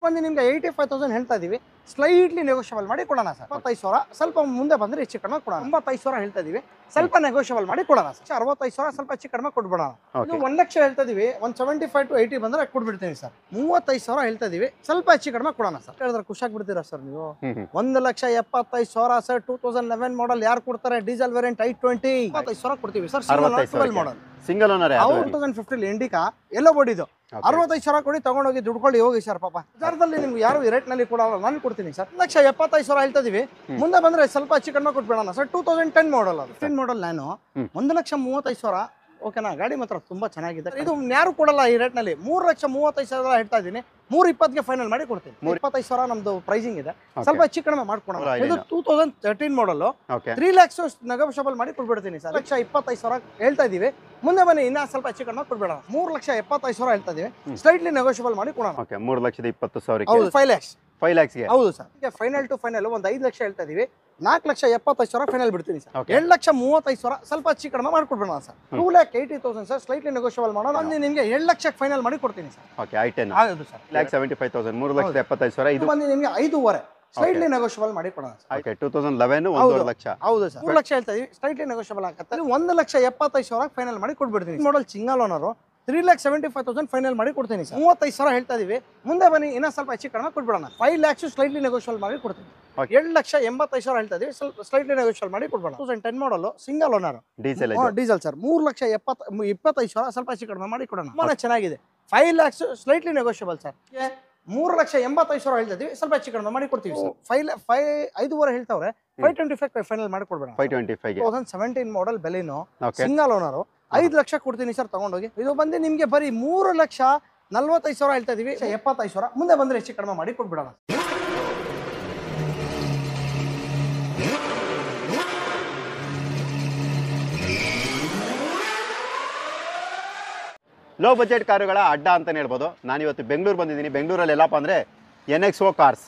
ಬಂದು ನಿಮಗೆ 85,000 ಹೇಳ್ತಾ ಇದೀವಿ, ಸ್ಲೈಟ್ಲಿ ನೆಗೋಷಿಯಬಲ್ ಮಾಡಿ ಕೊಡೋಣ ಸರ್. 25,000 ಸ್ವಲ್ಪ ಮುಂದೆ ಬಂದ್ರೆ ಹೆಚ್ಚು ಕಡಿಮೆ ಕೊಡೋಣ. 95,000 ಹೇಳ್ತಾ ಇದೀವಿ, ಸ್ವಲ್ಪ ನೆಗೋಷಿಯಬಲ್ ಮಾಡಿ ಕೊಡೋಣ ಸರ್. 65,000 ಸ್ವಲ್ಪ ಹೆಚ್ಚು ಕಡಿಮೆ ಕೊಟ್ಬಿಡೋಣ. ಇದು 1 ಲಕ್ಷ ಹೇಳ್ತಾ ಇದೀವಿ, 175 to 80 ಬಂದ್ರೆ ಕೊಟ್ಬಿಡ್ತೀನಿ ಸರ್. 35,000 ಹೇಳ್ತಾ ಇದೀವಿ, ಸ್ವಲ್ಪ ಹೆಚ್ಚು ಕಡಿಮೆ ಕೊಡೋಣ ಸರ್. ಹೇಳಿದ್ರೆ ಖುಷಿಯಾಗಿ ಬಿಡ್ತೀರಾ ಸರ್ ನೀವು? 1,75,000 ಸರ್, 2011 ಮಾಡಲ್ ಯಾರು ಕೊಡ್ತಾರೆ? ಡೀಸೆಲ್ ವೇರಿಯಂಟ್ i20 25,000 ಕೊಡ್ತೀವಿ ಸರ್. ಸಿಂಗಲ್ ಮಾಡಲ್, ಸಿಂಗಲ್ ಓನರ್ 2015 ಇಂಡಿಕಾ ಎಲ್ಲೋ ಬಡಿದು 65,000 ಕೊಡಿ, ತಗೊಂಡೋಗಿ ದುಡ್ಕೊಳ್ಳಿ ಹೋಗಿ ಸರ್. ಪಾಪ ಜಾರದಲ್ಲಿ ನಿಮ್ಗೆ ಯಾರು ಈ ರೇಟ್ ನಲ್ಲಿ ಕೊಡಲ್ಲ, ನಾನು ಕೊಡ್ತೀನಿ ಸರ್. 1,75,000 ಹೇಳ್ತಾ ಇದೀವಿ, ಮುಂದೆ ಬಂದ್ರೆ ಸ್ವಲ್ಪ ಹೆಚ್ಚು ಕಡಿಮೆ ಕೊಟ್ಬಿಡೋಣ ಸರ್. 2010 ಮಾಡಲ್, 15 ಮಾಡಲ್ ನಾನು 1,35,000. ಓಕೆನಾ? ಗಾಡಿ ಮಾತ್ರ ತುಂಬಾ ಚೆನ್ನಾಗಿದೆ. ಇದು ಯಾರು ಕೊಡಲ್ಲ ಈ ರೇಟ್ ನಲ್ಲಿ. 3,35,000 ಹೇಳ್ತಾ ಇದೀನಿ, 3,20,000 ಫೈನಲ್ ಮಾಡಿ ಕೊಡ್ತೀನಿ. 25,000 ನಮ್ದು ಪ್ರೈಸಿಂಗ್ ಇದೆ, ಸ್ವಲ್ಪ ಹೆಚ್ಚು ಕಡಿಮೆ ಮಾಡ್ಕೊಡೋಣ. ಇದು 2013 ಮಾಡಲ್, 3 lakhs ನೆಗೋಷಿಯಬಲ್ ಮಾಡಿ ಕೊಟ್ಬಿಡ್ತೀನಿ ಸರ್. 1,25,000 ಹೇಳ್ತಾ ಇದೀವಿ, ಮುಂದೆ ಬನ್ನಿ ಇನ್ನ ಸ್ವಲ್ಪ ಹೆಚ್ಚು ಕಡಿಮೆ ಕೊಡ್ಬೇಡ. 3,75,000 ಹೇಳ್ತಾ ಇದೀವಿ, ಸ್ಲೈಟ್ಲಿ ನೆಗೋಷಿಯಬಲ್ ಮಾಡಿ ಕೊಡೋಣ. 3,20,000 5 lakhs ಗೆ ಹೌದು ಸರ್. ಈಗ ಫೈನಲ್ ಟು ಫೈನಲ್ ಒಂದು 5 ಲಕ್ಷ ಹೇಳ್ತಾ ಇದೀವಿ, 4,75,000 ಫೈನಲ್ ಬಿಡ್ತೀನಿ ಸರ್. 2,35,000 ಸ್ವಲ್ಪ ಹೆಚ್ಚು ಕಡಿಮೆ ಮಾಡ್ಕೊಡ್ಬೇಡ ಸರ್. 2,80,000 ಸರ್, ಸ್ಲೈಟ್ಲಿ ನೆಗೋಷಿಯಬಲ್ ಮಾಡೋಣ. ನಾನು ನಿಮಗೆ 2 ಲಕ್ಷಕ್ಕೆ ಫೈನಲ್ ಮಾಡಿ ಕೊಡ್ತೀನಿ ಸರ್. i10 ಹೌದು ಸರ್. 1,75,000 3,75,000 ಇದು ಬಂದು ನಿಮಗೆ 5.5 ಸ್ಲೈಟ್ಲಿ ನೆಗೋಷಿಯಬಲ್ ಮಾಡಿ ಕೊಡೋಣ ಸರ್. 2011 1.5 ಲಕ್ಷ. ಹೌದು ಸರ್. 3 ಲಕ್ಷ ಹೇಳ್ತಾ ಇದೀವಿ, ಸ್ಲೈಟ್ಲಿ ನೆಗೋಷಿಯಬಲ್ ಆಗುತ್ತೆ. 1,75,000 ಫೈನಲ್ ಮಾಡಿ ಕೊಟ್ಬಿಡ್ತೀನಿ. ಮಾಡಲ್ ಸಿಂಗಲ್ ಓನರ್, 3,75,000 ಫೈನಲ್ ಮಾಡಿ ಕೊಡ್ತೀನಿ ಸರ್. 35,000 ಹೇಳ್ತಾ ಇದೀವಿ, ಮುಂದೆ ಬನ್ನಿ ಇನ್ನ ಸ್ವಲ್ಪ ಹೆಚ್ಚು ಕಡಿಮೆ ಕೊಟ್ಬಿಡೋಣ. 5 lakhs ಸ್ಲೈಟ್ಲಿ ನೆಗೋಷಿಯಬಲ್ ಮಾಡಿ ಕೊಡ್ತೀನಿ. 2,85,000 ಹೇಳ್ತಾ ಇದೀವಿ, ಸ್ವಲ್ಪ ಸ್ಲೈಟ್ಲಿ ನೆಗೋಷಿಯಬಲ್ ಮಾಡಿ ಕೊಡ್ಬೇಡ. 2010 model single owner, diesel sir. 3,25,000 ಸ್ವಲ್ಪ ಹೆಚ್ಚು ಕಡಿಮೆ ಮಾಡಿ ಕೊಡೋಣ. ತುಂಬಾ ಚೆನ್ನಾಗಿದೆ. 5 lakhs ಸ್ಲೈಟ್ಲಿ ನೆಗೋಷಿಯಬಲ್ ಸರ್. 3,85,000 ಹೇಳ್ತಾ ಇದೀವಿ, ಸ್ವಲ್ಪ ಹೆಚ್ಚು ಕಡಿಮೆ ಮಾಡಿ ಕೊಡ್ತೀವಿ ಸರ್. 5.5 ಹೇಳ್ತಾವ್ರೆ, 525 ಫೈನಲ್ ಮಾಡಿ ಕೊಡ್ಬೇಡ. 525 2017 ಮಾಡಲ್ ಬೆಲಿನೋ, ಸಿಂಗಲ್ ಓನರ್, 5 ಲಕ್ಷ ಕೊಡ್ತೀನಿ ಸರ್, ತಗೊಂಡೋಗಿ. ಇದು ಬಂದು ನಿಮ್ಗೆ ಬರೀ 3,45,000 ಹೇಳ್ತಾ ಇದೀವಿ, 75,000 ಮುಂದೆ ಬಂದ್ರೆ ಹೆಚ್ಚು ಕಡಿಮೆ ಮಾಡಿ ಕೊಟ್ಬಿಡೋಣ. ಲೋ ಬಜೆಟ್ ಕಾರುಗಳ ಅಡ್ಡ ಅಂತಾನೆ ಹೇಳ್ಬೋದು. ನಾನಿವತ್ತು ಬೆಂಗಳೂರು ಬಂದಿದ್ದೀನಿ. ಬೆಂಗಳೂರಲ್ಲಿ ಎಲ್ಲಪ್ಪ ಅಂದರೆ NXO ಕಾರ್ಸ್.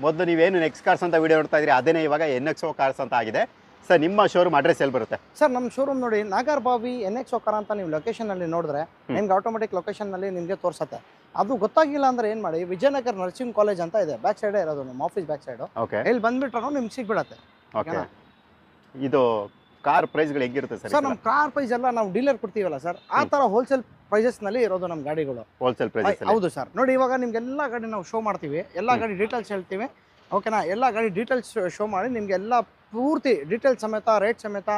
ಮೊದಲು ನೀವೇನು ನೆಕ್ಸ್ ಕಾರ್ಸ್ ಅಂತ ವಿಡಿಯೋ ನೋಡ್ತಾ ಇದ್ದೀರಿ, ಅದೇನೇ ಇವಾಗ NXO ಕಾರ್ಸ್ ಅಂತ ಆಗಿದೆ. ಸರ್, ನಿಮ್ಮ ಶೋರೂಮ್ ಅಡ್ರೆಸ್ ಎಲ್ಲಿ ಬರುತ್ತೆ ಸರ್? ನಮ್ಮ ಶೋರೂಮ್ ನೋಡಿ, ನಾಗರಬಾವಿ NXO ಕಾರ್ ಅಂತ ನೀವು ಲೊಕೇಶನ್ ಅಲ್ಲಿ ನೋಡಿದ್ರೆ ನಿಮ್ಗೆ ಆಟೋಮೆಟಿಕ್ ಲೊಕೇಶನ್ ನಲ್ಲಿ ನಿಮಗೆ ತೋರಿಸುತ್ತೆ. ಅದು ಗೊತ್ತಾಗಿಲ್ಲ ಅಂದ್ರೆ ಏನ್ ಮಾಡಿ, ವಿಜಯನಗರ ನರ್ಸಿಂಗ್ ಕಾಲೇಜ್ ಅಂತ ಇದೆ, ಬ್ಯಾಕ್ ಸೈಡ್ ಇರೋದು ನಮ್ಮ ಆಫೀಸ್ ಬ್ಯಾಕ್ ಸೈಡ್. ಇಲ್ಲಿ ಬಂದ್ಬಿಟ್ರು ನಿಮ್ಗೆ ಸಿಗ್ಬಿಡತ್ತೆ. ಇದು ಕಾರ್ ಪ್ರೈಸ್ಗಳು ಹೆಂಗಿರುತ್ತೆ ಸರ್? ಸರ್, ನಮ್ಮ ಕಾರ್ ಪ್ರೈಸ್ ಎಲ್ಲ ನಾವು ಡೀಲರ್ ಕೊಡ್ತೀವಲ್ಲ ಸರ್, ಆ ತರ ಹೋಲ್ಸೇಲ್ ಪ್ರೈಸಸ್ ನಲ್ಲಿ ಇರೋದು ನಮ್ಮ ಗಾಡಿಗಳು. Wholesale price? ಹೌದು ಸರ್. ನೋಡಿ, ಇವಾಗ ನಿಮ್ಗೆ ಎಲ್ಲಾ ಗಾಡಿ ನಾವು ಶೋ ಮಾಡ್ತೀವಿ, ಎಲ್ಲಾ ಗಾಡಿ ಡೀಟೇಲ್ಸ್ ಹೇಳ್ತೀವಿ. ಓಕೆನಾ? ಎಲ್ಲ ಗಾಡಿ ಡೀಟೇಲ್ಸ್ ಶೋ ಮಾಡಿ ನಿಮ್ಗೆ ಎಲ್ಲ ಪೂರ್ತಿ ಡೀಟೇಲ್ಸ್ ಸಮೇತ, ರೇಟ್ ಸಮೇತ,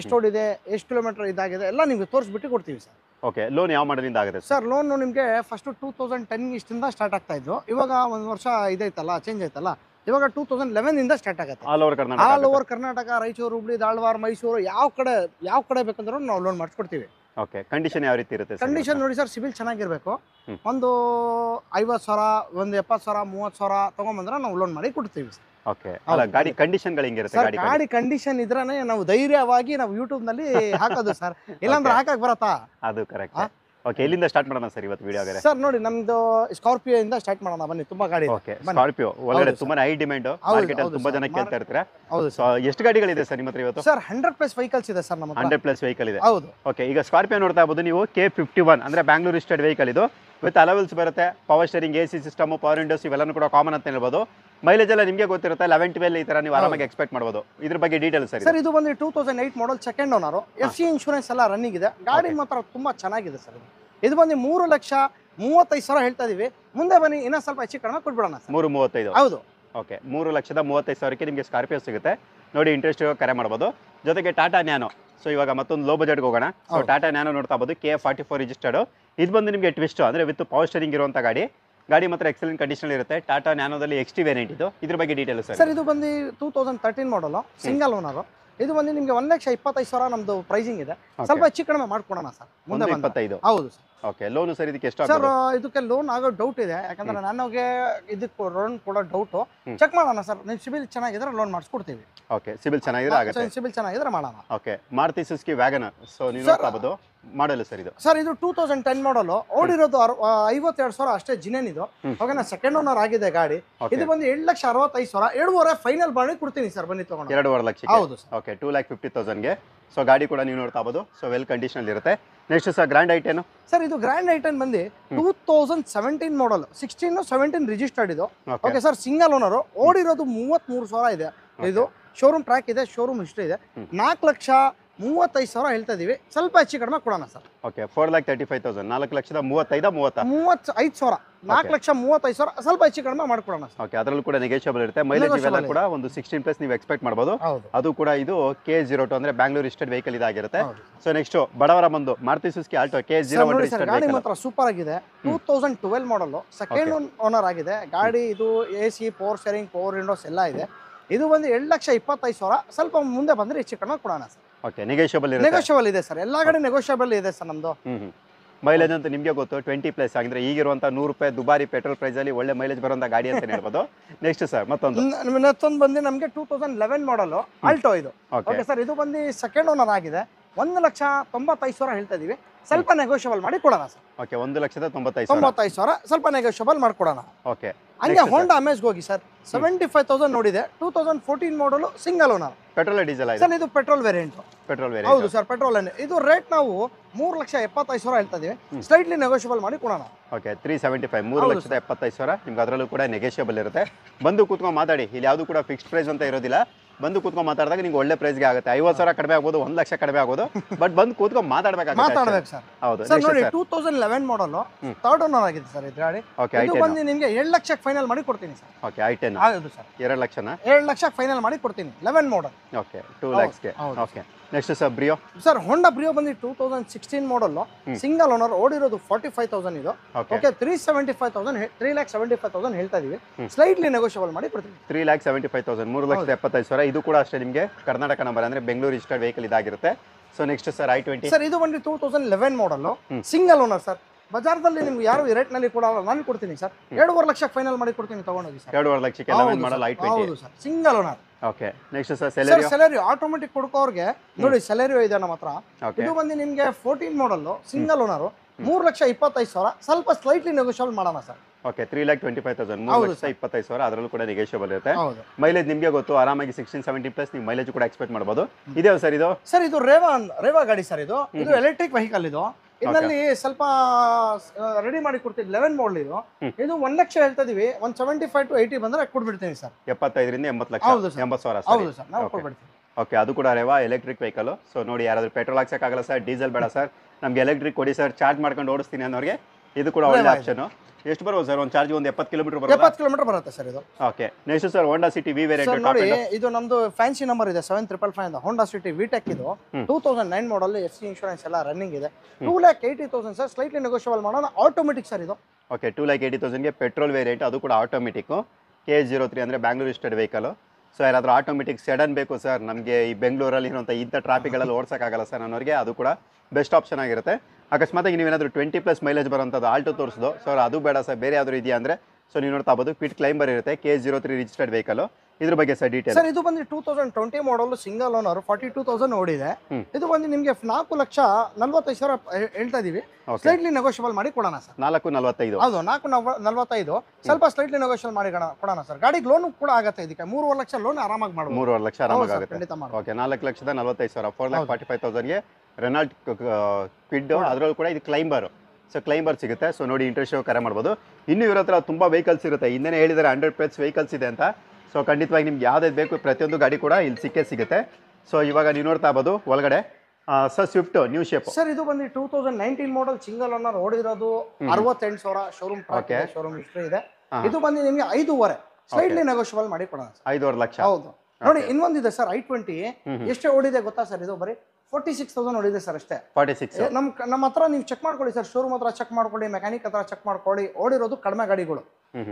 ಎಷ್ಟು ಓಡಿದೆ, ಎಷ್ಟು ಕಿಲೋಮೀಟರ್ ಇದಾಗಿದೆ ಎಲ್ಲ ನಿಮ್ಗೆ ತೋರಿಸ್ಬಿಟ್ಟು ಕೊಡ್ತೀವಿ ಸರ್. ಓಕೆ. ಲೋನ್ ಯಾವ ಮಾಡಲಿಂದ ಆಗುತ್ತೆ ಸರ್? ಲೋನ್ ನಿಮಗೆ ಫಸ್ಟ್ 2010 ಇಷ್ಟಿಂದ ಸ್ಟಾರ್ಟ್ ಆಗ್ತಾ ಇದ್ದು, ಇವಾಗ ಒಂದು ವರ್ಷ ಇದೈತಲ್ಲ, ಚೇಂಜ್ ಆಯ್ತಲ್ಲ, ಇವಾಗ 2011 ಇಂದ ಸ್ಟಾರ್ಟ್ ಆಗುತ್ತೆ. ಆಲ್ ಓವರ್ ಕರ್ನಾಟಕ, ರಾಯಚೂರು, ಹುಬ್ಳಿ, ಧಾರವಾಡ, ಮೈಸೂರು, ಯಾವ ಕಡೆ ಬೇಕಂದ್ರೂ ನಾವು ಲೋನ್ ಮಾಡಿಸ್ಕೊಡ್ತೀವಿ. ಓಕೆ. ಕಂಡೀಷನ್ ಯಾವ ರೀತಿ ಇರುತ್ತೆ? ಕಂಡೀಷನ್ ನೋಡಿ ಸರ್, ಸಿಬಿಲ್ ಚೆನ್ನಾಗಿರ್ಬೇಕು. ಒಂದು 50,000, ಒಂದು 70,000, 30,000 ತಗೊಂಡ್ಬಂದ್ರೆ ನಾವು ಲೋನ್ ಮಾಡಿ ಕೊಡ್ತೀವಿ ಸರ್. ಓಕೆ. ಅಲ್ಲ, ಗಾಡಿ ಕಂಡೀಷನ್ಗಳು ಹೆಂಗಿರುತ್ತೆ? ಗಾಡಿ ಕಂಡೀಷನ್ ಇದ್ರೇನೆ ನಾವು ಧೈರ್ಯವಾಗಿ ನಾವು ಯೂಟ್ಯೂಬ್ ನಲ್ಲಿ ಹಾಕೋದು ಸರ್, ಇಲ್ಲಾಂದ್ರೆ ಹಾಕಕ್ ಬರತ್ತಾ? ಅದು ಕರೆಕ್ಟ್. ಓಕೆ. ಎಲ್ಲಿಂದ ಸ್ಟಾರ್ಟ್ ಮಾಡೋಣ ಸರ್ ಇವತ್ತು ವಿಡಿಯೋ? ಸರ್ ನೋಡಿ, ನಮ್ದು ಸ್ಕಾರ್ಪಿಯೋ ಇಂದ ಸ್ಟಾರ್ಟ್ ಮಾಡೋಣ ಬನ್ನಿ. ತುಂಬಾ ಗಾಡಿ. ಓಕೆ. ಸ್ಕಾರ್ಪಿಯೋ ಒಳಗಡೆ ತುಂಬಾ ಹೈ ಡಿಮ್ಯಾಂಡ್, ಮಾರ್ಕೆಟ್ ಅಲ್ಲಿ ತುಂಬಾ ಜನ ಕೇಳ್ತಾ ಇರ್ತಾರೆ. ಹೌದು. ಎಷ್ಟು ಗಾಡಿಗಳಿದೆ ಸರ್ ನಿಮ್ಮ ಹತ್ರ ಇವತ್ತು? ಸರ್, 100+ ವೆಹಿಕಲ್ಸ್ ಇದೆ ಸರ್ ನಮ್ಮ ಹತ್ರ. 100+ ವೆಹಿಕಲ್ ಇದೆ. ಹೌದು. ಓಕೆ. ಈಗ ಸ್ಕಾರ್ಪಿಯೋ ನೋಡ್ತಾ ಇರಬಹುದು ನೀವು, K51 ಅಂದ್ರೆ ಬ್ಯಾಂಗ್ಳೂರ್ ರಿಜಿಸ್ಟರ್ಡ್ ವೆಹಿಕಲ್. ಇದು ವಿತ್ ಅಲವೆಲ್ಸ್ ಬರುತ್ತೆ, power steering, AC system, power Windows ಇವೆಲ್ಲನೂ ಕೂಡ ಕಾಮನ್ ಅಂತ ಹೇಳ್ಬೋದು. ಮೈಲೇಜ್ ಎಲ್ಲ ನಿಮಗೆ ಗೊತ್ತಿರುತ್ತೆ, 11-12 ಈ ತರ ನೀವು ಆರಾಮಾಗಿ ಎಕ್ಸ್ಪೆಕ್ಟ್ ಮಾಡಬಹುದು. ಇದ್ರ ಬಗ್ಗೆ ಡೀಟೇಲ್ಸ್ ಸರ್? ಇದು ಬಂದು 2008 ಮಾಡಲ್, ಸೆಕೆಂಡ್ ಓನರ್, FC ಇನ್ಶೂರೆನ್ಸ್ ಎಲ್ಲ ರನ್ನಿಂಗ್ ಇದೆ. ಗಾಡಿ ಮಾತ್ರ ತುಂಬಾ ಚೆನ್ನಾಗಿದೆ ಸರ್. ಇದು ಬಂದು 3,35,000 ಹೇಳ್ತಾ ಇದೀವಿ, ಮುಂದೆ ಬನ್ನಿ ಇನ್ನ ಸ್ವಲ್ಪ ಹೆಚ್ಚು ಕಡಿಮೆ ಕೊಟ್ಬಿಡೋಣ. 3,35,000. ಹೌದು. ಓಕೆ. 3,35,000ಕ್ಕೆ ನಿಮಗೆ ಸ್ಕಾರ್ಪಿಯೋ ಸಿಗುತ್ತೆ ನೋಡಿ. ಇಂಟ್ರೆಸ್ಟ್ ಕರೆ ಮಾಡಬಹುದು. ಜೊತೆಗೆ ಟಾಟಾ ನ್ಯಾನೋ. ಸೊ ಇವಾಗ ಮತ್ತೊಂದು ಲೋ ಬಜೆಟ್ಗೆ ಹೋಗೋಣ. ಸೊ ಟಾಟಾ ನ್ಯಾನೋ ನೋಡ್ತಾ ಇರಬಹುದು, K44 ರಿಜಿಸ್ಟರ್ಡ್. ಇದು ಬಂದು ನಿಮಗೆ ಟ್ವಿಸ್ಟ್ ಅಂದ್ರೆ ವಿತ್ ಪವರ್ ಸ್ಟೇರಿಂಗ್ ಇರುವಂತ ಗಾಡಿ. ಗಾಡಿ ಮಾತ್ರ ಎಕ್ಸಲೆಂಟ್ ಕಂಡೀಷನ್ ಇರುತ್ತೆ. ಟಾಟಾ ನ್ಯಾನೋದಲ್ಲಿ XT ವೇರಿಯಂಟ್ ಇದು. ಇದ್ರ ಬಗ್ಗೆ ಡೀಟೇಲ್ಸ್ ಸರ್? ಇದು ಬಂದು 2013 ಮಾಡಲ್, ಸಿಂಗಲ್ ಓನರ್. ಇದು ಬಂದು ನಿಮಗೆ 1,25,000 ನಮ್ದು ಪ್ರೈಸಿಂಗ್ ಇದೆ, ಸ್ವಲ್ಪ ಹೆಚ್ಚು ಕಡಿಮೆ ಮಾಡ್ಕೊಡೋಣ ಸರ್. ಮುಂದೆ 25. ಹೌದು ಸರ್. ಓಕೆ. ಲೋನ್ ಸರ್ ಇದಕ್ಕೆ ಎಷ್ಟು ಸರ್? ಇದಕ್ಕೆ ಲೋನ್ ಆಗೋ ಡೌಟ್ ಇದೆ, ಯಾಕಂದ್ರೆ ನನಗೆ ಇದಕ್ಕೆ ಲೋನ್ ಕೊಡೋ ಡೌಟ್. ಚೆಕ್ ಮಾಡೋಣ ಸರ್, ನೀವು ಸಿಬಿಲ್ ಚೆನ್ನಾಗಿದ್ರೆ ಲೋನ್ ಮಾಡಿಸ್ಕೊಡ್ತೀವಿ. ಓಕೆ. ಸಿಬಿಲ್ ಚೆನ್ನಾಗಿದ್ರೆ ಆಗುತ್ತೆ. ಸಿಬಿಲ್ ಚೆನ್ನಾಗಿದ್ರೆ ಮಾಡೋಣ. Okay. Maruti Suzuki WagonR. So ನೀವು ನೋಡ್ತಾ ಇರಬಹುದು ಮಾಡಲ್ ಸರ್ ಇದು. ಸರ್, ಇದು 2010 ಮಾಡಲ್, ಓಡಿರೋದು 52,000 ಅಷ್ಟೇ ಜಿನೇನ್ ಇದು. ಓಕೆನಾ? ಸೆಕೆಂಡ್ ಓನರ್ ಆಗಿದೆ ಗಾಡಿ. ಇದು ಬಂದು 7,65,000, 2.5 ಫೈನಲ್ ಮಾಡಿ ಕೊಡ್ತೀನಿ ಸರ್, ಬನ್ನಿ ತಗೊಂಡು. 2.5 ಲಕ್ಷ. ಹೌದು ಸರ್. ಓಕೆ. 2,50,000ಗೆ. ಸೊ ಗಾಡಿ ಕೂಡ ನೀವು ನೋಡ್ತಾ ಇರಬಹುದು. ಸೊ ವೆಲ್ ಕಂಡೀಷನ್ ಇರುತ್ತೆ. ನೆಕ್ಸ್ಟ್ ಸರ್ ಗ್ರ್ಯಾಂಡ್ ಐಟೇನು ಸರ್ ಇದು ಗ್ರ್ಯಾಂಡ್ ಐಟನ್ ಬಂದು 2017 ಮಾಡಲ್ 16-17 ರಿಜಿಸ್ಟರ್ಡ್ ಇದು. ಓಕೆ ಸರ್, ಸಿಂಗಲ್ ಓನರು, ಓಡಿರೋದು 33,000 ಇದೆ. ಇದು ಶೋರೂಮ್ ಟ್ರ್ಯಾಕ್ ಇದೆ, ಶೋರೂಮ್ ಹಿಸ್ಟ್ರಿ ಇದೆ. 4,35,000 ಹೇಳ್ತಾ ಇದೀವಿ, ಸ್ವಲ್ಪ ಹೆಚ್ಚು ಕಡಿಮೆ ಕೊಡೋಣ ಸರ್. ಓಕೆ 4,35,000, 4,35,000 35,000, 4,35,000 ಸ್ವಲ್ಪ ಹೆಚ್ಚು ಕಡಿಮೆ ಮಾಡ್ಕೊಡೋಣ ಸರ್. ಓಕೆ, ಅದರಲ್ಲೂ ಕೂಡ ನೆಗೋಷಿಯಬಲ್ ಇರುತ್ತೆ. ಮೈಲೇಜ್ ಇವೆಲ್ಲ ಕೂಡ ಒಂದು 16+ ನೀವು ಎಕ್ಸ್ಪೆಕ್ಟ್ ಮಾಡಬಹುದು. ಅದು ಕೂಡ ಇದು K02 ಅಂದ್ರೆ ಬ್ಯಾಂಗ್ಳೂರ್ ರಿಜಿಸ್ಟರ್ಡ್ ವೆಹಿಕಲ್ ಇದಾಗಿರುತ್ತೆ. ಸೊ ನೆಕ್ಸ್ಟ್ ಬಡವರ ಬಂದು Maruti Suzuki Alto K01 registered ಗಾಡಿ ವೆಹಿಕಲ್. ಮಾತ್ರ ಸೂಪರ್ ಆಗಿದೆ. 2012 ಮಾಡಲ್, ಸೆಕೆಂಡ್ ಓನರ್ ಆಗಿದೆ ಗಾಡಿ. ಇದು AC, power steering, power Windows ಎಲ್ಲ ಇದೆ. ಇದು ಬಂದು 7,25,000, ಸ್ವಲ್ಪ ಮುಂದೆ ಬಂದ್ರೆ ಹೆಚ್ಚು ಕಡಿಮೆ ಕೊಡೋಣ ಸರ್. ಓಕೆ, ನೆಗೋಷಿಯಬಲ್ ಇರುತ್ತೆ. ನೆಗೋಷಿಯಬಲ್ ಇದೆ ಸರ್, ಎಲ್ಲಾ ಕಡೆ ನೆಗೋಷಿಯಬಲ್ ಇದೆ ಸರ್ ನಮ್ದು. ಮೈಲೇಜ್ ಅಂತ ನಿಮಗೆ ಗೊತ್ತು 20+ ಅಂದ್ರೆ ಈಗಿರುವಂತ ₹100 ದುಬಾರಿ ಪೆಟ್ರೋಲ್ ಪ್ರೈಸ್ ಅಲ್ಲಿ ಒಳ್ಳೆ ಮೈಲೇಜ್ ಬರುವಂತ ಗಾಡಿ ಅಂತ ಹೇಳ್ಬೋದು. ನೆಕ್ಸ್ಟ್ ಸರ್ ಮತ್ತೊಂದು ಬಂದು ನಮಗೆ 2011 ಮಾಡಲ್ ಆಲ್ಟೋ ಇದು. ಓಕೆ ಸರ್, ಇದು ಬಂದು ಸೆಕೆಂಡ್ ಓನರ್ ಆಗಿದೆ. 1,95,000 ಹೇಳ್ತಾ ಇದೀವಿ, ಸ್ವಲ್ಪ ನೆಗೋಷಿಯಬಲ್ ಮಾಡಿ ಕೊಡೋಣ ಸರ್. ಓಕೆ, 1,95,000 ಸ್ವಲ್ಪ ನೆಗೋಷಿಯಬಲ್ ಮಾಡ್ಕೊಡೋಣ. ಓಕೆ, ಹಂಗೆ ಹೋಂಡಾ ಅಮೇಜ್ಗೆ ಹೋಗಿ ಸರ್, 75,000 ನೋಡಿದೆ. 2014 ಮಾಡಲು, single owner. Petrol diesel sir ಇದು ಪೆಟ್ರೋಲ್ ವೇರಿಯಂಟ್. ಹೌದು ಸರ್, ಪೆಟ್ರೋಲ್. ಇದು ರೇಟ್ ನಾವು 3,75,000 ಹೇಳ್ತಾ ಇದೀವಿ, ಸ್ಲೈಟ್ಲಿ ನೆಗೋಷಿಯಬಲ್ ಮಾಡಿ ಕೊಡೋಣ. ಓಕೆ, 375, 3,75,000 ನಿಮ್ಗೆ ಅದರಲ್ಲೂ ಕೂಡ ನೆಗೋಷಿಯಬಲ್ ಇರುತ್ತೆ. ಬಂದು ಕೂತ್ಕೊಂಡು ಮಾತಾಡಿ, ಇಲ್ಲಿ ಯಾವುದು ಕೂಡ ಫಿಕ್ಸ್ಡ್ ಪ್ರೈಸ್ ಅಂತ ಇರೋದಿಲ್ಲ. ಬಂದು ಕೂತ್ಕೊಂಡು ಮಾತಾಡಿದಾಗ ನಿಮ್ಗೆ ಒಳ್ಳೆ ಪ್ರೈಸ್ಗೆ ಆಗುತ್ತೆ. 50,000 ಕಡಿಮೆ ಆಗ್ಬೋದು, 1,00,000 ಕಡಿಮೆ ಆಗ್ಬೋದು, ಬಟ್ ಬಂದು ಕೂತ್ಕೊಂಡು ಮಾತಾಡ್ಬೇಕು ಸರ್. ಹೌದು ಸರ್, ನೋಡಿ 2011 ಮಾಡಲ್, ಥರ್ಡ್ ಓನರ್ ಆಗಿದೆ ಸರ್ ಇದು ಗಾಡಿ. ಇದು ಬಂದು ನಿಮಗೆ 7,00,000 ಫೈನಲ್ ಮಾಡಿ ಕೊಡ್ತೀನಿ ಸರ್. ಓಕೆ, i10 ಹೌದು ಸರ್, 2,00,000 ಫೈನಲ್ ಮಾಡಿ ಕೊಡ್ತೀನಿ. 11 ಮಾಡಲ್. ಓಕೆ, 2,00,000ಗೆ. Okay, next sir Brio. Sir Honda Brio ಬಂದು 2016 ಮಾಡಲ್, ಸಿಂಗಲ್ ಓನರ್, ಓಡಿರೋದು 45,000 ಇದು. ಓಕೆ, 3,75,000 ಹೇಳ್ತಾ ಇದೀವಿ, ಸ್ಲೈಟ್ಲಿ ನೆಗೋಷಿಯಬಲ್ ಮಾಡಿ ಕೊಡ್ತೀನಿ. 3,75,000, 3,75,000. ಇದು ಕೂಡ ಅಷ್ಟೇ ನಿಮಗೆ ಕರ್ನಾಟಕ ನಂಬರ್ ಅಂದ್ರೆ ಬೆಂಗಳೂರು ರಿಜಿಸ್ಟರ್ಡ್ ವೆಹಿಕಲ್ ಇದಾಗಿರುತ್ತೆ. So next sir i20. Sir ಇದು ಬಂದು 2011 ಮಾಡಲ್, ಸಿಂಗಲ್ ಓನರ್ ಸರ್. ಬಜಾರ್ದಲ್ಲಿ ನಿಮ್ಗೆ ಯಾರು ಈ ರೇಟ್ ನಲ್ಲಿ ಕೊಡಲ್ಲ, ನಾನು ಕೊಡ್ತೀನಿ ಸರ್. 2,50,000 ಫೈನಲ್ ಮಾಡಿ ಕೊಡ್ತೀನಿ, ತಗೊಂಡೋಗಿ ಸರ್. 2,50,000 11 model i20. ಹೌದು sir, single owner. Okay, next sir Celerio automatic ಕೊಡ್ಕೋರ್ಗೆ ನೋಡಿ, ಸೆಲೆರಿಯೋ ಇದೆ ನಮ್ಮ ಹತ್ರ. ಇದು ಬಂದು ನಿಮ್ಗೆ 14 ಮಾಡಲ್, ಸಿಂಗಲ್ ಓನರ್, 3,25,000, ಸ್ವಲ್ಪ ಸ್ಲೈಟ್ಲಿ ನೆಗೋಷಿಯಬಲ್ ಮಾಡೋಣ ಸರ್. ಓಕೆ, 3,25,000, 3,25,000 ಅದರಲ್ಲೂ ಕೂಡ ನೆಗೋಷಿಯಬಲ್ ಇರುತ್ತೆ. ಮೈಲೇಜ್ ನಿಮಗೆ ಗೊತ್ತು, ಆರಾಮಾಗಿ 16-17+ ನೀವು ಮೈಲೇಜ್ ಕೂಡ ಎಕ್ಸ್ಪೆಕ್ಟ್ ಮಾಡಬಹುದು. ಇದೆ ಸರ್ ಇದು. ಸರ್ ಇದು ರೇವಾ ಗಾಡಿ ಸರ್. ಇದು ಎಲೆಕ್ಟ್ರಿಕ್ ವೆಹಿಕಲ್. ಇದು ಇದರಲ್ಲಿ ಸ್ವಲ್ಪ ರೆಡಿ ಮಾಡಿ ಕೊಡ್ತೀವಿ. 11 ಮಾಡಲ್ ಇದು. ಇದು 1,00,000 ಹೇಳ್ತಾ ಇದೀವಿ, 175 to 80 ಬಂದ್ರೆ ಕೊಡ್ಬಿಡ್ತೀನಿ ಸರ್. 75ರಿಂದ 80 ಲಕ್ಷ, 80,000. ಹೌದು ಸರ್, ನಾವು ಕೊಡ್ಬಿಡ್ತೀವಿ. ಓಕೆ, ಅದು ಕೂಡ ರೇವಾ ಎಲೆಕ್ಟ್ರಿಕ್ ವೆಹಿಕಲ್. ಸೊ ನೋಡಿ, ಯಾರಾದ್ರೂ ಪೆಟ್ರೋಲ್ ಹಾಕ್ಸಕ್ಕಾಗಲ್ಲ ಸರ್, ಡೀಸೆಲ್ ಬೇಡ ಸರ್, ನಮ್ಗೆ ಎಲೆಕ್ಟ್ರಿಕ್ ಕೊಡಿ ಸರ್, ಚಾರ್ಜ್ ಮಾಡ್ಕೊಂಡು ಓಡಿಸ್ತೀನಿ ಅನ್ನೋರಿಗೆ ಇದು ಕೂಡ ಒಳ್ಳೆ ಆಪ್ಷನ್. ಎಷ್ಟು ಬರ್ಬೋದು ಸರ್ ಒಂದು ಚಾರ್ಜ್? ಒಂದು 70 ಕಿಲೋಮೀಟರ್ ಬರುತ್ತೆ. 70 ಕಿಲೋಮೀಟರ್ ಬರುತ್ತೆ ಸರ್ ಇದು. Okay, next sir Honda City V variant. ನೋಡಿ, ಇದು ನಮ್ದು ಫ್ಯಾನ್ಸಿ ನಂಬರ್ ಇದೆ 7555 ಅಂತ. ಹೋಂಡಾ ಸಿಟಿ ವಿಟೆಕ್ ಇದು 2009 ಮಾಡಲ್, FC ಇನ್ಶೂರೆನ್ಸ್ ಎಲ್ಲ ರನ್ನಿಂಗ್ ಇದೆ. 2,80,000 ಸರ್, ಸ್ಲೈಟ್ಲಿ ನೆಗೋಷಿಯಬಲ್ ಮಾಡೋಣ. ಆಟೋಮೆಟಿಕ್ ಸರ್ ಇದು. ಓಕೆ, 2,80,000ಗೆ ಪೆಟ್ರೋಲ್ ವೇರಿಯಂಟ್, ಅದು ಕೂಡ ಆಟೋಮೆಟಿಕ್. K03 ಅಂದ್ರೆ ಬ್ಯಾಂಗ್ಳೂರ್ ರಿಜಿಸ್ಟರ್ಡ್ ವೆಹಿಕಲ್. ಸೊ ಯಾರಾದರೂ ಆಟೋಮೆಟಿಕ್ ಸೆಡನ್ ಬೇಕು ಸರ್, ನಮಗೆ ಈ ಬೆಂಗಳೂರಲ್ಲಿ ಇರುವಂಥ ಇಂಥ ಟ್ರಾಫಿಕ್ಗಳಲ್ಲಿ ಓಡಿಸೋಕ್ಕಾಗಲ್ಲ ಸರ್ ಅನ್ನೋರಿಗೆ ಅದು ಕೂಡ ಬೆಸ್ಟ್ ಆಪ್ಷನ್ ಆಗಿರುತ್ತೆ. ಅಕಸ್ಮಾತಾಗಿ ನೀವೇನಾದರೂ 20+ ಮೈಲೇಜ್ ಬರೋಂಥದ್ದು ಆಲ್ಟೋ ತೋರಿಸೋದು ಸರ್, ಅದು ಬೇಡ ಸರ್, ಬೇರೆ ಯಾವ್ದು ಇದೆಯಾ ಅಂದರೆ ಸೊ ನೀವು ನೋಡ್ತಾ ಬೋದು, ಕ್ವಿಟ್ ಕ್ಲೈಂಬರ್ ಇರುತ್ತೆ, K03 ರಿಜಿಸ್ಟರ್ಡ್ ವೆಹಿಕಲ್. ಇದ್ರ ಬಗ್ಗೆ ಸರ್ ಡೀಟೇಲ್. ಸರ್ ಇದು ಬಂದು 2020 ಮಾಡಲ್, ಸಿಂಗಲ್ ಓನರ್, 42,000 ಓಡಿದೆ. ಇದು ಬಂದು ನಿಮಗೆ 4,45,000 ಹೇಳ್ತಾ ಇದೀವಿ, ಸ್ಲೈಟ್ಲಿ ನೆಗೋಷಿಯಬಲ್ ಮಾಡಿ ಕೊಡೋಣ ಸರ್. 4,45. ಹೌದು, 4,45, ಸ್ವಲ್ಪ ಸ್ಲೈಟ್ಲಿ ನೆಗೋಷಿಯಬಲ್ ಮಾಡಿ ಕೊಡೋಣ ಸರ್. ಗಾಡಿಗೆ ಲೋನ್ ಕೂಡ ಆಗುತ್ತೆ, ಇದಕ್ಕೆ 3,5 ಲಕ್ಷ ಲೋನ್ ಆರಾಮಾಗಿ ಮಾಡ್ಬೋದು. 3,5 ಲಕ್ಷ ಆರಾಮಾಗಿ ಆಗುತ್ತೆ. ಓಕೆ, 4,45,000, 4,45,000ಗೆ ರೆನಾಲ್ಟ್ ಕ್ವಿಡ್, ಅದರಲ್ಲೂ ಕೂಡ ಇದು ಕ್ಲೈಂಬರ್. ಸೊ ಕ್ಲೈಂಬರ್ ಸಿಗುತ್ತೆ. ಸೊ ನೋಡಿ, ಇಂಟ್ರೆಸ್ಟ್ ಕರೆ ಮಾಡ್ಬೋದು. ಇನ್ನೂ ಇರೋ ಹತ್ರ ತುಂಬ ವೆಹಿಕಲ್ಸ್ ಇರುತ್ತೆ, ಇನ್ನೇನೆ ಹೇಳಿದರೆ 100+ ವೆಹಿಕಲ್ಸ್ ಇದೆ ಅಂತ. ಸೊ ಖಂಡಿತವಾಗಿ ನಿಮ್ಗೆ ಯಾವ್ದು ಬೇಕು ಪ್ರತಿಯೊಂದು ಗಾಡಿ ಕೂಡ ಇಲ್ಲಿ ಸಿಗುತ್ತೆ. ಸೊ ಇವಾಗ ನೀವು ನೋಡ್ತಾ ಇರ್ಬೋದು ಒಳಗಡೆ sir Swift new shape. Sir ಇದು ಬಂದು 2019 ಮಾಡಲ್, ಸಿಂಗಲ್ ಓನರ್, ಓಡಿರೋದು 68,000, ಶೋರೂಮ್ ಶೋರೂಮ್ ಹಿಸ್ಟ್ರಿ ಇದೆ. ಇದು ಬಂದು ನಿಮಗೆ 5,500, ಸ್ಲೈಟ್ಲಿ ನೆಗೋಷಿಯಬಲ್ ಮಾಡಿ ಕೊಡೋಣ. 5,5 ಲಕ್ಷ. ಹೌದು. ನೋಡಿ, ಇನ್ನೊಂದಿದೆ ಸರ್ i20. ಎಷ್ಟೇ ಓಡಿದೆ ಗೊತ್ತಾ ಸರ್? ಇದು ಬರೀ 46,000 ಓಡಿದೆ ಸರ್ ಅಷ್ಟೇ. 46. ನಮ್ಮ ಹತ್ರ ನೀವು ಚೆಕ್ ಮಾಡ್ಕೊಳ್ಳಿ ಸರ್, ಶೋರೂಮ್ ಹತ್ರ ಚೆಕ್ ಮಾಡ್ಕೊಳ್ಳಿ, ಮೆಕ್ಯಾನಿಕ್ ಹತ್ರ ಚೆಕ್ ಮಾಡ್ಕೊಳ್ಳಿ. ಓಡಿರೋದು ಕಡಿಮೆ ಗಾಡಿಗಳು.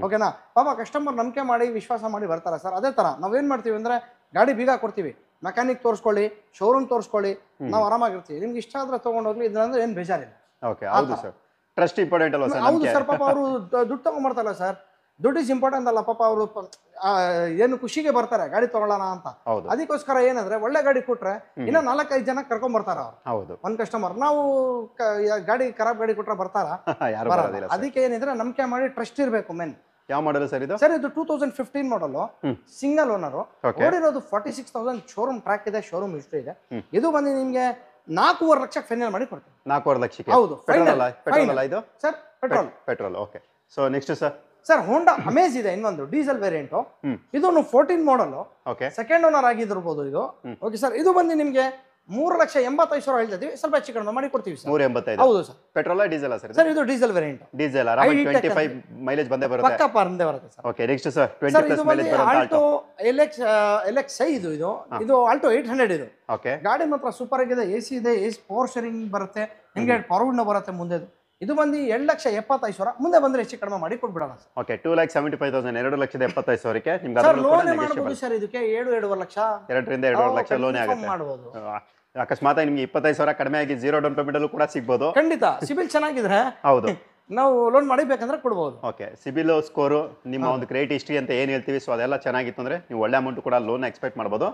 ಓಕೆನಾ? ಪಾಪ ಕಸ್ಟಮರ್ ನಂಬಿಕೆ ಮಾಡಿ ವಿಶ್ವಾಸ ಮಾಡಿ ಬರ್ತಾರೆ ಸರ್. ಅದೇ ತರ ನಾವೇನ್ ಮಾಡ್ತೀವಿ ಅಂದ್ರೆ ಗಾಡಿ ಬೀಗ ಕೊಡ್ತೀವಿ, ಮೆಕ್ಯಾನಿಕ್ ತೋರಿಸ್ಕೊಳ್ಳಿ, ಶೋರೂಮ್ ತೋರಿಸ್ಕೊಳ್ಳಿ, ನಾವು ಆರಾಮಾಗಿರ್ತೀವಿ. ನಿಮ್ಗೆ ಇಷ್ಟ ಆದ್ರೆ ತಗೊಂಡೋಗ್ಲಿ, ಇದ್ರಂದ್ರೆ ಏನ್ ಬೇಜಾರಿಲ್ಲ. ಓಕೆ, ಹೌದು ಸರ್, ಟ್ರಸ್ಟ್ ಇಂಪಾರ್ಟೆಂಟ್ ಅಲ್ವಾ ಸರ್? ಹೌದು ಸರ್, ಪಾಪ ಅವರು ದುಡ್ಡು ತಗೊಂಡ್ಬರ್ತಾರಲ್ಲ ಸರ್, ದುಡ್ಡು ಇಸ್ ಇಂಪಾರ್ಟೆಂಟ್ ಅಲ್ಲ. ಪಾಪ ಅವರು ಏನು ಖುಷಿಗೆ ಬರ್ತಾರೆ ಗಾಡಿ ತಗೊಳ್ಳೋಣ ಅಂತ. ಅದಕ್ಕೋಸ್ಕರ ಏನಂದ್ರೆ ಒಳ್ಳೆ ಗಾಡಿ ಕೊಟ್ರೆ ಇನ್ನ 4-5 ಜನ ಕರ್ಕೊಂಡ್ ಬರ್ತಾರ ಅವ್ರು. ಒಂದ್ ಕಸ್ಟಮರ್. ನಾವು ಗಾಡಿ ಖರಾಬ್ ಗಾಡಿ ಕೊಟ್ರೆ ಬರ್ತಾರ? ಅದಕ್ಕೆ ಏನಿದ್ರೆ ನಂಬಿಕೆ ಮಾಡಿ ಟ್ರಸ್ಟ್ ಇರ್ಬೇಕು ಮೇನ್. ಯಾವ ಮಾಡಲ್ ಸರ್ ಇದು? ಸರ್ ಇದು 2015 ಮಾಡಲ್, ಸಿಂಗಲ್ ಓನರ್, ಓಡಿರೋದು 46,000, ಶೋರೂಮ್ ಟ್ರ್ಯಾಕ್ ಇದೆ, ಶೋರೂಮ್ ಹಿಸ್ಟ್ರಿ ಇದೆ. ಇದು ಬಂದು ನಿಮ್ಗೆ 4.5 ಲಕ್ಷಕ್ಕೆ ಫೈನಲ್ ಮಾಡಿ ಕೊಡ್ತೀನಿ. 4.5 ಲಕ್ಷಕ್ಕೆ. ಹೌದು, ಪೆಟ್ರೋಲ್ ಅಲ್ಲ ಇದು sir? Petrol. Okay. So next sir ಹೋಂಡಾ ಅಮೇಜ್ ಇದೆ ಇನ್ನೊಂದು ಡೀಸೆಲ್ ವೇರಿಯಂಟ್. ಇದು 14 ಮಾಡಲ್, ಓಕೆ, ಸೆಕೆಂಡ್ ಓನರ್ ಆಗಿರ್ಬೋದು ಇದು. ಓಕೆ ಸರ್, ಇದು ಬಂದು ನಿಮಗೆ 3,85,000 ಹೇಳ್ತಿದ್ವಿ, ಸ್ವಲ್ಪ ಹೆಚ್ಚು ಕಡಿಮೆ ಮಾಡಿ ಕೊಡ್ತೀವಿ ಸರ್. 385. ಹೌದು sir. Petrol diesel sir? Sir ಇದು ಡೀಸೆಲ್ ವೇರಿಯಂಟ್. ಡೀಸೆಲ್ ಆರಾಮಾಗಿ 25 ಮೈಲೇಜ್ ಬಂದೇ ಬರುತ್ತೆ. ಪಕ್ಕಾ ಬಂದೇ ಬರುತ್ತೆ sir. Okay, next sir 20 plus mileage ಬರುತ್ತೆ ಆಲ್ಟೋ LXi ಇದು ಆಲ್ಟೋ 800 ಇದು. ಓಕೆ, ಗಾಡಿ ಮಾತ್ರ ಸೂಪರ್ ಆಗಿದೆ. ಎಸಿ ಇದೆ, ಪವರ್ ಶೇರಿಂಗ್ ಬರುತ್ತೆ, ನಿಮಗೆ ಪವರ್ ವಿಂಡೋ ಬರುತ್ತೆ ಮುಂದೆ. ಇದು ಬಂದು 2,75,000, ಮುಂದೆ ಬಂದ್ರೆ ಹೆಚ್ಚು ಕಡಿಮೆ ಮಾಡಿ ಕೊಟ್ಬಿಡೋಣ ಸರ್. ಓಕೆ, 2,75,000, 2,75,000ಕ್ಕೆ ನಿಮ್ಗೆ ಸರ್ ಲೋನ್ ಮಾಡಬಹುದು ಸರ್. ಇದಕ್ಕೆ 7.5 ಲಕ್ಷ, 2ರಿಂದ 2.5 ಲಕ್ಷ ಲೋನ್ ಆಗುತ್ತೆ. ಮಾಡಬಹುದು. ಅಕಸ್ಮಾತ್ ನಿಮ್ಗೆ 25,000 ಕಡಿಮೆ ಆಗಿ 0 ಡೌನ್ ಪೇಮೆಂಟ್ ಅಲ್ಲೂ ಕೂಡ ಸಿಗಬಹುದು. ಖಂಡಿತ ಸಿಬಿಲ್ ಚೆನ್ನಾಗಿದ್ರೆ ಹೌದು, ನಾವು ಲೋನ್ ಮಾಡಿಬೇಕಂದ್ರೆ ಕೊಡಬಹುದು. ಓಕೆ, ಸಿಬಿಲ್ ಸ್ಕೋರು ನಿಮ್ಮ ಒಂದು ಕ್ರೆಡಿಟ್ ಹಿಸ್ಟ್ರಿ ಅಂತ ಏನ್ ಹೇಳ್ತೀವಿ, ಸೊ ಅದೆಲ್ಲ ಚೆನ್ನಾಗಿತ್ತು ಅಂದ್ರೆ ನೀವು ಒಳ್ಳೆ ಅಮೌಂಟ್ ಕೂಡ ಲೋನ್ ಎಕ್ಸ್ಪೆಕ್ಟ್ ಮಾಡಬಹುದು.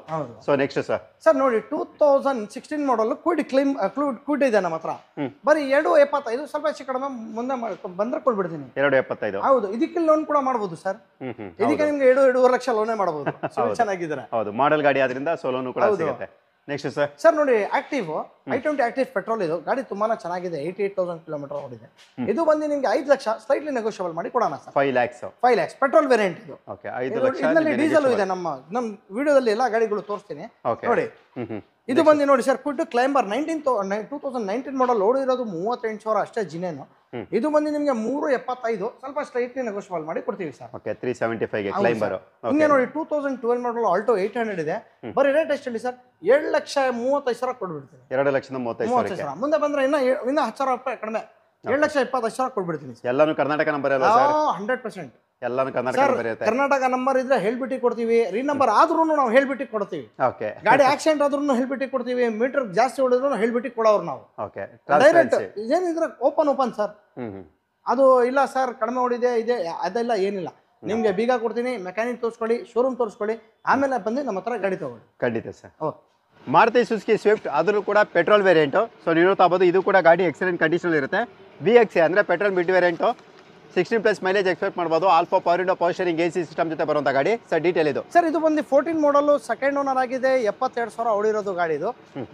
ಸೊ ನೆಕ್ಸ್ಟ್ ಸರ್ ನೋಡಿ 2016 ಮಾಡಲ್ ಕ್ವಿಡ್ ಇದೆ ನಮ್ಮ ಹತ್ರ. ಬರೀ 2.75, ಸ್ವಲ್ಪ ಹೆಚ್ಚು ಕಡಿಮೆ ಮುಂದೆ ಬಂದ್ರೆ ಕೊಡ್ಬಿಡ್ತೀನಿ. 2.75. ಹೌದು, ಇದಕ್ಕೆ ಲೋನ್ ಕೂಡ ಮಾಡಬಹುದು ಸರ್. ಇದಕ್ಕೆ ನಿಮ್ಗೆ 2.5 ಲಕ್ಷ ಲೋನೇ ಮಾಡಬಹುದು ಚೆನ್ನಾಗಿದ್ರೆ. ಹೌದು, ಮಾಡೆಲ್ ಗಾಡಿ ಆದ್ರಿಂದ ಸೊ ಲೋನ್ ಕೂಡ ಸಿಗುತ್ತೆ. ನೆಕ್ಸ್ಟ್ ಸರ್ ನೋಡಿ ಆಕ್ಟಿವ್ i20 ಆಕ್ಟಿವ್ ಪೆಟ್ರೋಲ್. ಇದು ಗಾಡಿ ತುಂಬಾನೇ ಚೆನ್ನಾಗಿದೆ, 88,000 ಕಿಲೋಮೀಟರ್ ಓಡಿದೆ. ಇದು ಬಂದು ನಿಮ್ಗೆ 5 ಲಕ್ಷ ಸ್ಲೈಟ್ಲಿ ನೆಗೋಷಿಯಬಲ್ ಮಾಡಿ ಕೊಡೋಣ ಸರ್. 5 lakhs ಪೆಟ್ರೋಲ್ ವೇರಿಯಂಟ್ ಇದು. ಓಕೆ, 5 ಲಕ್ಷ. ಇದರಲ್ಲಿ ಡೀಸೆಲ್ ಇದೆ. ನಮ್ಮ ವಿಡಿಯೋದಲ್ಲಿ ಎಲ್ಲ ಗಾಡಿಗಳು ತೋರಿಸ್ತೀನಿ ನೋಡಿ. ಇದು ಬಂದು ನೋಡಿ ಸರ್, ಕ್ವಿಡ್ ಕ್ಲೈಂಬರ್ 2019 ಮಾಡಲ್ ಓಡಿರೋದು 38,000 ಅಷ್ಟೇ ಜಿನೇನು. ಇದು ಬಂದು ನಿಮಗೆ 3.75, ಸ್ವಲ್ಪ ಸ್ಲೈಟ್ಲಿ ನೆಗೋಷಿಯಬಲ್ ಮಾಡಿ ಕೊಡ್ತೀವಿ ಸರ್. ಓಕೆ, 375 ಗೆ ಕ್ಲೈಂಬರ್. ಹಿಂಗೆ ನೋಡಿ 2012 ಮಾಡಲ್ ಆಲ್ಟೋ 800 ಇದೆ. ಬರೀ ರೇಟ್ ಎಷ್ಟು ಹೇಳಿ ಸರ್? 7,35,000 ಕೊಡ್ಬಿಡ್ತೀನಿ. 2,35,000. ಮುಂದೆ ಬಂದ್ರೆ ಇನ್ನ 10,000 ರೂಪಾಯಿ ಕಡಿಮೆ, 7,25,000 ಕೊಡ್ಬಿಡ್ತೀನಿ. ಎಲ್ಲಾನು ಕರ್ನಾಟಕ ನಂಬರ್ ಅಲ್ಲ ಸರ್? 100% ಎಲ್ಲಾನು ಕರ್ನಾಟಕ ನಂಬರ್ ಇರುತ್ತೆ. ಕರ್ನಾಟಕ ನಂಬರ್ ಇದ್ರೆ ಹೇಳ್ಬಿಟ್ಟು ಕೊಡ್ತೀವಿ. ರೀನಂಬರ್ ಆದ್ರೂ ನಾವು ಹೇಳ್ಬಿಟ್ಟು ಕೊಡ್ತೀವಿ. ಓಕೆ, ಗಾಡಿ ಆಕ್ಸಿಡೆಂಟ್ ಆದ್ರೂ ಹೇಳ್ಬಿಟ್ಟು ಕೊಡ್ತೀವಿ. ಮೀಟರ್ ಜಾಸ್ತಿ ಹೊಡೆದ್ರು ಹೇಳ್ಬಿಟ್ಟು ಕೊಡೋರು ನಾವು. ಓಕೆ, ಡೈರೆಕ್ಟ್ ಏನಿದ್ರೆ ಓಪನ್ ಸರ್. ಅದು ಇಲ್ಲ ಸರ್ ಕಡಿಮೆ ಹೊಡಿದೆ ಇದೆ ಅದೆಲ್ಲ ಏನಿಲ್ಲ. ನಿಮ್ಗೆ ಬೀಗ ಕೊಡ್ತೀನಿ, ಮೆಕ್ಯಾನಿಕ್ ತೋರಿಸ್ಕೊಳ್ಳಿ, ಶೋರೂಮ್ ತೋರಿಸ್ಕೊಳ್ಳಿ, ಆಮೇಲೆ ಬಂದು ನಮ್ಮ ಹತ್ರ ಗಾಡಿ ತಗೊಳ್ಳಿ. ಖಂಡಿತ ಸರ್. ಮಾರುತಿ ಸುಜುಕಿ ಸ್ವಿಫ್ಟ್, ಆದ್ರೂ ಕೂಡ ಪೆಟ್ರೋಲ್ ವೇರಿಯಂಟು. ಸೊ ನೀವು ತಗೋಬೋದು. ಇದು ಕೂಡ ಗಾಡಿ ಎಕ್ಸಲೆಂಟ್ ಕಂಡೀಷನ್ ಇರುತ್ತೆ. VXi ಅಂದರೆ petrol mid variant, 16 plus mileage expect ಮಾಡ್ಬೋದು. Alpha power window, power steering, AC system ಜೊತೆ ಬರುವಂಥ ಗಾಡಿ ಸರ್. ಡೀಟೇಲ್ ಇದು ಸರ್, ಇದು ಬಂದು 14 ಮಾಡಲ್, ಸೆಕೆಂಡ್ ಓನರ್ ಆಗಿದೆ, 72,000 ಓಡಿರೋದು ಗಾಡಿ. ಇದು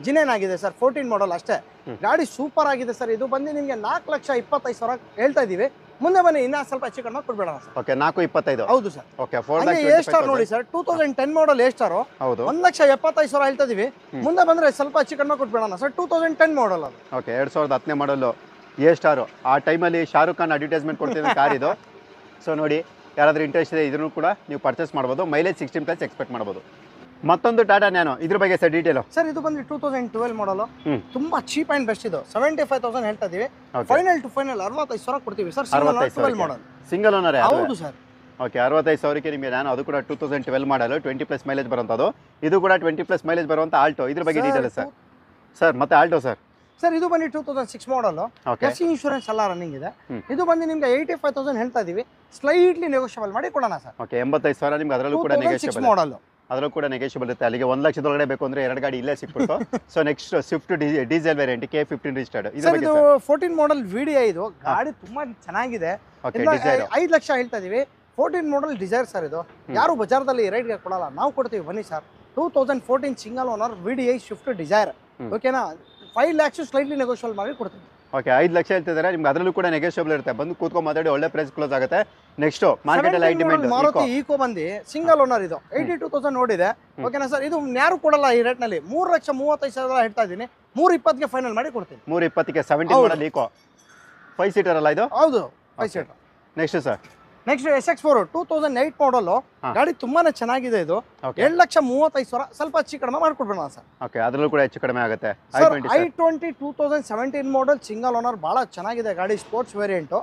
ಜಿನೇನ್ ಆಗಿದೆ ಸರ್, 14 ಮಾಡಲ್ ಅಷ್ಟೇ. ಗಾಡಿ ಸೂಪರ್ ಆಗಿದೆ ಸರ್. ಇದು ಬಂದು ನಿಮಗೆ 4,25,000 ಹೇಳ್ತಾ ಇದೀವಿ. ಮುಂದೆ ಬನ್ನಿ ಇನ್ನ ಸ್ವಲ್ಪ ಹೆಚ್ಚು ಕಡಿಮೆ ಕೊಡ್ಬೇಡ ಸರ್. ಓಕೆ, 4.25. ಹೌದು ಸರ್. ಓಕೆ, ಎ ಸ್ಟಾರ್ ನೋಡಿ ಸರ್, 2010 ಮಾಡಲ್ ಎ ಸ್ಟಾರ್ 1,75,000 ಹೇಳ್ತಾ ಇದೀವಿ. ಮುಂದೆ ಬಂದ್ರೆ ಸ್ವಲ್ಪ ಹೆಚ್ಚು ಕಡಿಮೆ ಕೊಟ್ಬಿಡೋಣ ಸರ್. 2010 ಮಾಡಲ್ ಅದು. ಓಕೆ, 2010 ಮಾಡಲು ಎ ಸ್ಟಾರು. ಆ ಟೈಮಲ್ಲಿ ಶಾರುಖ್ ಖಾನ್ ಅಡ್ವರ್ಟೈಸ್ಮೆಂಟ್ ಕೊಡ್ತಿದ್ದ ಕಾರ್ ಇದು. ಸೊ ನೋಡಿ, ಯಾರಾದ್ರೂ ಇಂಟ್ರೆಸ್ಟ್ ಇದೆ ಇದನ್ನು ಕೂಡ ನೀವು ಪರ್ಚೇಸ್ ಮಾಡ್ಬೋದು. ಮೈಲೇಜ್ 16 ಪ್ಲಸ್ ಎಕ್ಸ್ಪೆಕ್ಟ್ ಮಾಡ್ಬೋದು. ಮತ್ತೊಂದು ಟಾಟಾ ನ್ಯಾನೋ, ಇದ್ರ ಬಗ್ಗೆ ಸರ್ ಡೀಟೇಲ್. ಸರ್ ಇದು ಬಂದು 2012 ಮಾಡಲ್, ತುಂಬಾ ಚೀಪ್ ಅಂಡ್ ಬೆಸ್ಟ್. ಇದು 75,000 ಹೇಳ್ತಾ ಇದೀವಿ. ಫೈನಲ್ ಟು ಫೈನಲ್ 65,000 ಕೊಡ್ತೀವಿ ಸರ್. 12 ಮಾಡಲ್, ಸಿಂಗಲ್ ಓನರ್. ಹೌದು ಸರ್. ಓಕೆ, 65,000ಕ್ಕೆ ನಿಮಗೆ ನ್ಯಾನೋ. ಅದು ಕೂಡ 2012 ಮಾಡಲು, 20 ಪ್ಲಸ್ ಮೈಲೇಜ್ ಬರುವಂಥದ್ದು. ಇದು ಕೂಡ 20 ಪ್ಲಸ್ ಮೈಲೇಜ್ ಬರುವಂಥ ಆಲ್ಟೋ. ಇದ್ರ ಬಗ್ಗೆ ಡೀಟೇಲ್ ಸರ್. ಮತ್ತೆ ಆಲ್ಟೋ ಸರ್ ಇದು ಬಂದು 2006 ಮಾಡಲ್, ಎಸ್ ಇನ್ಶೂರೆನ್ಸ್ ಎಲ್ಲ ರನ್ನಿಂಗ್ ಇದೆ. ಇದು ಬಂದು ನಿಮ್ಗೆ 85,000 ಹೇಳ್ತಾ ಇದೀವಿ. ಸ್ಲೈಟ್ಲಿ ನೆಗೋಷಿಯಬಲ್ ಮಾಡಿ ಕೊಡೋಣ ಸರ್. ಓಕೆ, 85,000 ನಿಮ್ಗೆ ಅದರಲ್ಲೂ ಕೂಡ ನೆಗೋಷಿಯಬಲ್ ಮಾಡಲ್. ಅದರಲ್ಲೂ ಕೂಡ ನೆಗೋಷಿಯಬಲ್ ಇರುತ್ತೆ. ಅಲ್ಲಿಗೆ 1 ಲಕ್ಷದೊಳಗಡೆ ಬೇಕು ಅಂದ್ರೆ 2 ಗಾಡಿ ಇಲ್ಲೇ ಸಿಕ್ಬಿಟ್ಟು. So next Swift diesel variant, K15 registered. ಇದು 14 ಮಾಡಲ್ VDI. ಇದು ಗಾಡಿ ತುಂಬಾ ಚೆನ್ನಾಗಿದೆ. 5 ಲಕ್ಷ ಹೇಳ್ತಾ ಇದೀವಿ. 14 ಮಾಡಲ್ ಡಿಸೈರ್ ಸರ್. ಇದು ಯಾರು ಬಜಾರ್ದಲ್ಲಿ ರೇಟ್ಗೆ ಕೊಡಲ್ಲ, ನಾವು ಕೊಡ್ತೀವಿ ಬನ್ನಿ sir. 2014 single owner VDI Swift Dzire. ಓಕೆನಾ? 5 lakhs ಸ್ಲೈಟ್ಲಿ ನೆಗೋಷಿಯಬಲ್ ಮಾಡಿ ಕೊಡ್ತೀವಿ. ಓಕೆ, 5 ಲಕ್ಷ ಹೇಳ್ತಿದ್ದಾರೆ. ನಿಮ್ಗೆ ಅದರಲ್ಲೂ ಕೂಡ ನೆಗೋಷಿಯಬಲ್ ಇರುತ್ತೆ. ಬಂದು ಕೂತ್ಕೊಂಡು ಮಾತಾಡಿ ಒಳ್ಳೆ ಪ್ರೈಸ್ ಕ್ಲೋಸ್ ಆಗುತ್ತೆ. ನೆಕ್ಸ್ಟ್ ಮಾರ್ಕೆಟ್ ಅಲ್ಲಿ ಡಿಮ್ಯಾಂಡ್ ಮಾರುತಿ ಈಕೋ ಬಂದು ಸಿಂಗಲ್ ಓನರ್. ಇದು 82,000 ನೋಡಿದೆ. ಓಕೆನಾ ಸರ್? ಇದು ಯಾರು ಕೊಡಲ್ಲ ಈ ರೇಟ್ ನಲ್ಲಿ. 3,35,000 ಹೇಳ್ತಾ ಇದೀನಿ. 320ಗೆ ಫೈನಲ್ ಮಾಡಿ ಕೊಡ್ತೀನಿ. 320ಕ್ಕೆ 17 ಮಾಡಲ್ ಈಕೋ 5 ಸೀಟರ್ ಅಲ್ಲ ಇದು? ಹೌದು, 5 seater. Next sir, next SX4 2008 ಮಾಡಲ್. ಗಾಡಿ ತುಂಬಾನೇ ಚೆನ್ನಾಗಿದೆ. ಇದು 7,35,000, ಸ್ವಲ್ಪ ಹೆಚ್ಚು ಕಡಿಮೆ ಮಾಡ್ಕೊಡ್ಬೇಡ ಸರ್. ಓಕೆ, ಅದರಲ್ಲೂ ಕೂಡ ಹೆಚ್ಚು ಕಡಿಮೆ ಆಗುತ್ತೆ. i20 2017 ಮಾಡಲ್ ಸಿಂಗಲ್ ಓನರ್, ಬಹಳ ಚೆನ್ನಾಗಿದೆ ಗಾಡಿ, ಸ್ಪೋರ್ಟ್ಸ್ ವೇರಿಯಂಟ್.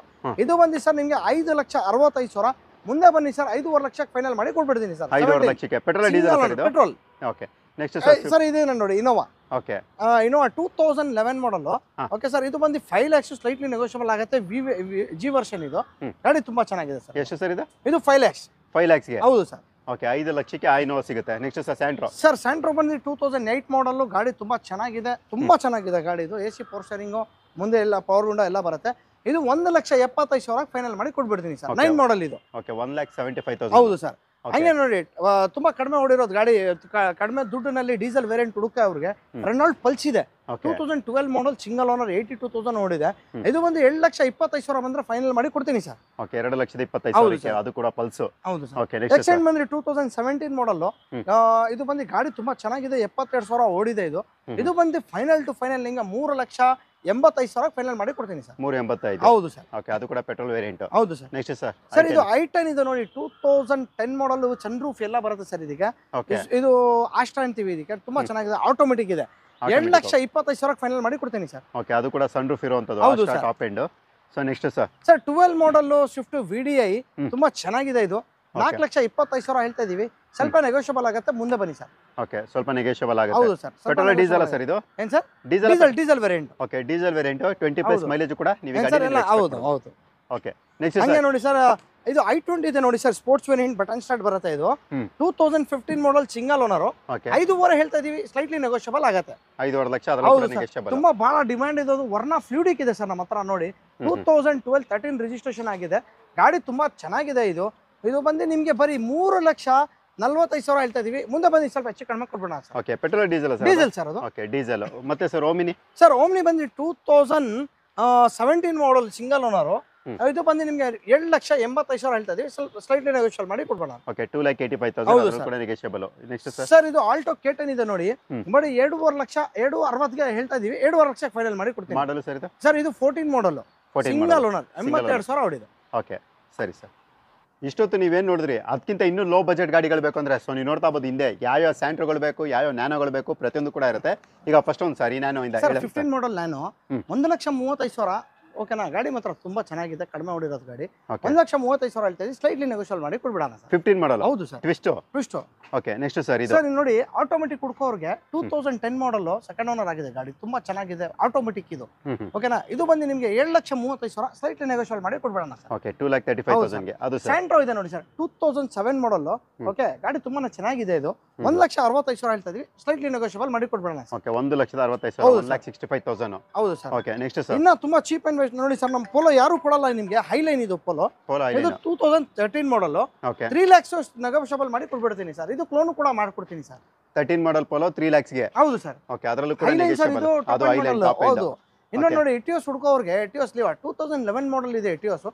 ಇದು ಬಂದು ಸರ್ ನಿಮಗೆ 5,65,000. ಮುಂದೆ ಬನ್ನಿ ಸರ್, 5.5 ಲಕ್ಷಕ್ಕೆ ಫೈನಲ್ ಮಾಡಿ ಕೊಡ್ಬಿಡ್ತೀನಿ ಸರ್. 5.5 ಲಕ್ಷಕ್ಕೆ petrol diesel petrol. Okay, next sir ಇದೇನ ನೋಡಿ, ಇನೋವಾ. ಓಕೆ, ಇನೋವಾ 2011 ಮಾಡಲ್. ಓಕೆ ಸರ್, ಇದು ಬಂದು 5 lakhs ಸ್ಲೈಟ್ಲಿ ನೆಗೋಷಿಯಬಲ್ ಆಗುತ್ತೆ. G version. ಇದು ಗಾಡಿ ತುಂಬಾ ಚೆನ್ನಾಗಿದೆ ಸರ್. ಎಷ್ಟು ಸರ್ ಇದು? ಇದು 5 lakhs. 5 lakhsಗೆ? ಹೌದು ಸರ್. ಓಕೆ, 5 ಲಕ್ಷಕ್ಕೆ ಇನೋವಾ ಸಿಗುತ್ತೆ. Next sir Santro. Sir Santro ಬಂದು 2008 ಮಾಡಲ್. ಗಾಡಿ ತುಂಬಾ ಚೆನ್ನಾಗಿದೆ, ತುಂಬಾ ಚೆನ್ನಾಗಿದೆ ಗಾಡಿ. ಇದು AC ಪವರ್ ಸ್ಟೀರಿಂಗು, ಮುಂದೆ ಎಲ್ಲ ಪವರ್ ವಿಂಡೋ ಎಲ್ಲ ಬರುತ್ತೆ. ಇದು 1,75,000 ಫೈನಲ್ ಮಾಡಿ ಕೊಟ್ಬಿಡ್ತೀನಿ ಸರ್. 9 ಮಾಡಲ್ ಇದು. ಓಕೆ, 1,75,000. ಹೌದು ಸರ್. ಹಂಗೆ ನೋಡಿ ತುಂಬಾ ಕಡಿಮೆ ಓಡಿರೋದು ಗಾಡಿ, ಕಡಿಮೆ ದುಡ್ಡಿನಲ್ಲಿ ಡೀಸೆಲ್ ವೇರಿಯಂಟ್ ಹುಡುಕ ಅವ್ರಿಗೆ ರೆನಾಲ್ಡ್ ಪಲ್ಸ್ ಇದೆ, 2012 ಮಾಡಲ್ ಸಿಂಗಲ್ ಓನರ್, 82,000 ಓಡಿದೆ. ಇದು ಬಂದು 2,25,000 ಬಂದ್ರೆ ಫೈನಲ್ ಮಾಡಿ ಕೊಡ್ತೀನಿ ಸರ್. ಓಕೆ 2,25,000 ಅದು ಕೂಡ ಪಲ್ಸ್. ಹೌದು ಸರ್. ಓಕೆ ಎಕ್ಸ್ಟೆಂಡ್ ಬಂದ್ರೆ 2017 ಮಾಡಲ್. ಇದು ಬಂದು ಗಾಡಿ ತುಂಬಾ ಚೆನ್ನಾಗಿದೆ, 72,000 ಓಡಿದೆ. ಇದು ಬಂದು ಫೈನಲ್ ಟು ಫೈನಲ್ ನಿಂಗೆ 3,85,000 ಫೈನಲ್ ಮಾಡಿ ಕೊಡ್ತೀನಿ ಸರ್. 385. ಹೌದು ಸರ್. ಓಕೆ ಅದು ಕೂಡ ಪೆಟ್ರೋಲ್ ವೇರಿಯಂಟ್. ಹೌದು ಸರ್. Next sir. ಸರ್ ಇದು i10 ಇದೆ ನೋಡಿ, 2010 ಮಾಡಲ್, ಸನ್ರೂಫ್ ಎಲ್ಲ ಬರುತ್ತೆ ಸರ್ ಇದಕ್ಕೆ. ಇದು ಆಸ್ಟ್ರಾ ಅಂತೀವಿ ಇದಕ್ಕೆ, ತುಂಬಾ ಚೆನ್ನಾಗಿದೆ, ಆಟೋಮೆಟಿಕ್ ಇದೆ. 2,25,000 ಫೈನಲ್ ಮಾಡಿ ಕೊಡ್ತೀನಿ ಸರ್. ಓಕೆ ಅದು ಕೂಡ ಸನ್ರೂಫ್ ಇರುವಂತದ್ದು, top end. So next sir. Sir 12 ಮಾಡಲ್ ಸ್ವಿಫ್ಟ್ VDI ತುಂಬಾ ಚೆನ್ನಾಗಿದೆ. ಇದು 4,25,000 ಹೇಳ್ತಾ ಇದೀವಿ, ಸ್ವಲ್ಪ ನೆಗೋಷಿಯಬಲ್ ಆಗುತ್ತೆ, ಮುಂದೆ ಬನ್ನಿ ಸರ್. ಓಕೆ ಸ್ವಲ್ಪ ನೆಗೋಷಿಯಬಲ್ ಆಗುತ್ತೆ. ಹೌದು ಸರ್. ಪೆಟ್ರೋಲ್ ಡೀಸೆಲ್ ಸರ್ ಇದು? ಏನ್ sir? Diesel variant. Okay diesel variant, 20+ mileage ಕೂಡ ನೀವು ಹೌದು ಹೌದು. ಓಕೆ ನೆಕ್ಸ್ಟ್ ಹಂಗೆ ನೋಡಿ ಸರ್, ಇದು i20 ಇದೆ ನೋಡಿ sir, sports variant, button start ಬರುತ್ತೆ. ಇದು 2015 ಮಾಡಲ್ ಸಿಂಗಲ್ ಓನರ್, 5.5 ಹೇಳ್ತಾ ಇದೀವಿ, ಸ್ಲೈಟ್ಲಿ ನೆಗೋಷಿಯಬಲ್ ಆಗುತ್ತೆ. 5.5 ಲಕ್ಷ ಅದರಲ್ಲಿ ನೆಗೋಷಿಯಬಲ್. ತುಂಬಾ ಬಹಳ ಡಿಮ್ಯಾಂಡ್ ಇದೆ. ವರ್ನಾ ಫ್ಲೂಯಿಡಿಕ್ ಇದೆ ಸರ್ ನಮ್ಮ ಹತ್ರ ನೋಡಿ, 2012-13 ರಿಜಿಸ್ಟ್ರೇಷನ್ ಆಗಿದೆ. ಗಾಡಿ ತುಂಬಾ ಚೆನ್ನಾಗಿದೆ. ಇದು ಬಂದು ನಿಮ್ಗೆ ಬರೀ 3,45,000 ಹೇಳ್ತಾ ಇದೀವಿ, ಮುಂದೆ ಬಂದು ಸ್ವಲ್ಪ ಹೆಚ್ಚು ಕಡಿಮೆ ಕೊಡ್ಬೋಣ sir. Okay petrol diesel sir? Diesel sir ಅದು. Okay diesel. ಮತ್ತೆ ಸರ್ ಓಮಿನಿ? ಸರ್ ಓಮ್ನಿ ಬಂದು 2017 ಮಾಡಲ್ ಸಿಂಗಲ್ ಓನರ್. ಇದು ಬಂದು ನಿಮಗೆ 7,85,000 ಹೇಳ್ತಾ ಇದೀವಿ, ಸ್ವಲ್ಪ ಸ್ಲೈಟ್ಲಿ ನೆಗೋಷಿಯಬಲ್ ಮಾಡಿ ಕೊಡ್ಬೋಣ. ಓಕೆ 2,85,000 ಕೂಡ ನೆಗೋಷಿಯಬಲ್. Next sir. ಸರ್ ಇದು ಆಲ್ಟೋ K10 ಇದೆ ನೋಡಿ, ಬರೀ 7.5 ಲಕ್ಷ, 7.60ಗೆ ಹೇಳ್ತಾ ಇದೀವಿ, 7.5 ಲಕ್ಷಕ್ಕೆ ಫೈನಲ್ ಮಾಡಿ ಕೊಡ್ತೀನಿ. ಮಾಡಲ್ ಸರ್ ಇದು? ಸರ್ ಇದು 14 ಮಾಡಲ್ ಸಿಂಗಲ್ ಓನರ್, 82,000 ಓಡಿದೆ. ಓಕೆ ಸರಿ ಸರ್. ಇಷ್ಟೊತ್ತು ನೀವೇನು ನೋಡಿದ್ರಿ, ಅದಕ್ಕಿಂತ ಇನ್ನೂ ಲೋ ಬಜೆಟ್ ಗಾಡಿಗಳು ಬೇಕು ಅಂದರೆ ಸೊ ನೀವು ನೋಡ್ತಾ ಬೋದು ಹಿಂದೆ ಯಾವ್ಯಾವ ಸ್ಯಾಂಟ್ರೋಗಳು ಬೇಕು, ಯಾವ್ಯಾವ ನ್ಯಾನೋಗಳು ಬೇಕು, ಪ್ರತಿಯೊಂದು ಕೂಡ ಇರುತ್ತೆ. ಈಗ ಫಸ್ಟ್ ಒಂದು ಸರ್ ಈ ನ್ಯಾನೋ ಇಂದ 15 ಮಾಡಲ್ ನ್ಯಾನೋ 1,35,000. ಓಕೆನಾ, ಗಾಡಿ ಮಾತ್ರ ತುಂಬಾ ಚೆನ್ನಾಗಿದೆ, ಕಡಿಮೆ ಓಡಿರೋದು ಗಾಡಿ. 1,35,000 ಹೇಳ್ತಾ ಇದೀವಿ, ಸ್ಲೈಟ್ಲಿ ನೆಗೋಷಿಯಬಲ್ ಮಾಡಿ ಕೊಡ್ಬಿಡೋಣ ಸರ್. 15 ಮಾಡಲ್? ಹೌದು sir. Twist. Okay next sir. ಇದು ಸರ್ ನೋಡಿ ಆಟೋಮೆಟಿಕ್ ಹುಡ್ಕೋರ್ಗೆ 2010 ಮಾಡಲ್, ಸೆಕೆಂಡ್ ಓನರ್ ಆಗಿದೆ ಗಾಡಿ, ತುಂಬಾ ಚೆನ್ನಾಗಿದೆ, ಆಟೋಮೆಟಿಕ್ ಇದು. ಓಕೆನಾ, ಇದು ಬಂದು ನಿಮಗೆ 7,35,000, ಸ್ಲೈಟ್ಲಿ ನೆಗೋಷಿಯಬಲ್ ಮಾಡಿ ಕೊಡ್ಬಿಡೋಣ ಸರ್. ಓಕೆ 2,35,000 ಗೆ. ಅದು ಸ್ಯಾಂಟ್ರೋ ಇದೆ ನೋಡಿ ಸರ್, 2007 ಮಾಡಲ್. ಓಕೆ ಗಾಡಿ ತುಂಬಾ ಚೆನ್ನಾಗಿದೆ. ಇದು 1,65,000 ಹೇಳ್ತಾ ಇದೀವಿ, ಸ್ಲೈಟ್ಲಿ ನೆಗೋಷಿಯಬಲ್ ಮಾಡಿ ಕೊಡ್ಬಿಡೋಣ ಸರ್. ಓಕೆ 1,65,000, 1,65,000. ಹೌದು ಸರ್. Okay next sir. ಇನ್ನ ತುಂಬಾ ಚೀಪ್ ಅಂಡ್ ಬೆಸ್ಟ್ ನೋಡಿ ಸರ್, ನಮ್ಮ ಪೋಲೋ ಯಾರು ಕೊಡಲ್ಲ ನಿಮಗೆ, ಹೈಲೈನ್ ಇದು ಪೋಲೋ. ಇದು 2013 ಮಾಡಲ್, 3 lakhs ನೆಗೋಷಿಯಬಲ್ ಮಾಡಿ ಕೊಡ್ಬಿಡ್ತೀನಿ ಸರ್. ಇದು ಕ್ಲೋನ್ ಕೂಡ ಮಾಡ್ಕೊಡ್ತೀನಿ ಸರ್. 13 ಮಾಡಲ್ ಪೋಲೋ 3 lakhs ಗೆ? ಹೌದು ಸರ್. ಓಕೆ ಅದರಲ್ಲೂ ಕೂಡ ನೆಗೋಷಿಯಬಲ್. ಅದು ಹೈಲೈನ್ ಟಾಪ್ ಎಂಡ್. ಇನ್ನೊಂದು ನೋಡಿ ಎಟಿಯೋಸ್ ಹುಡುಕೋರ್ಗೆ, ಎಟಿಯೋಸ್ ಲಿವಾ 2011 ಮಾಡಲ್ ಇದೆ ಎಟಿಯೋಸ್.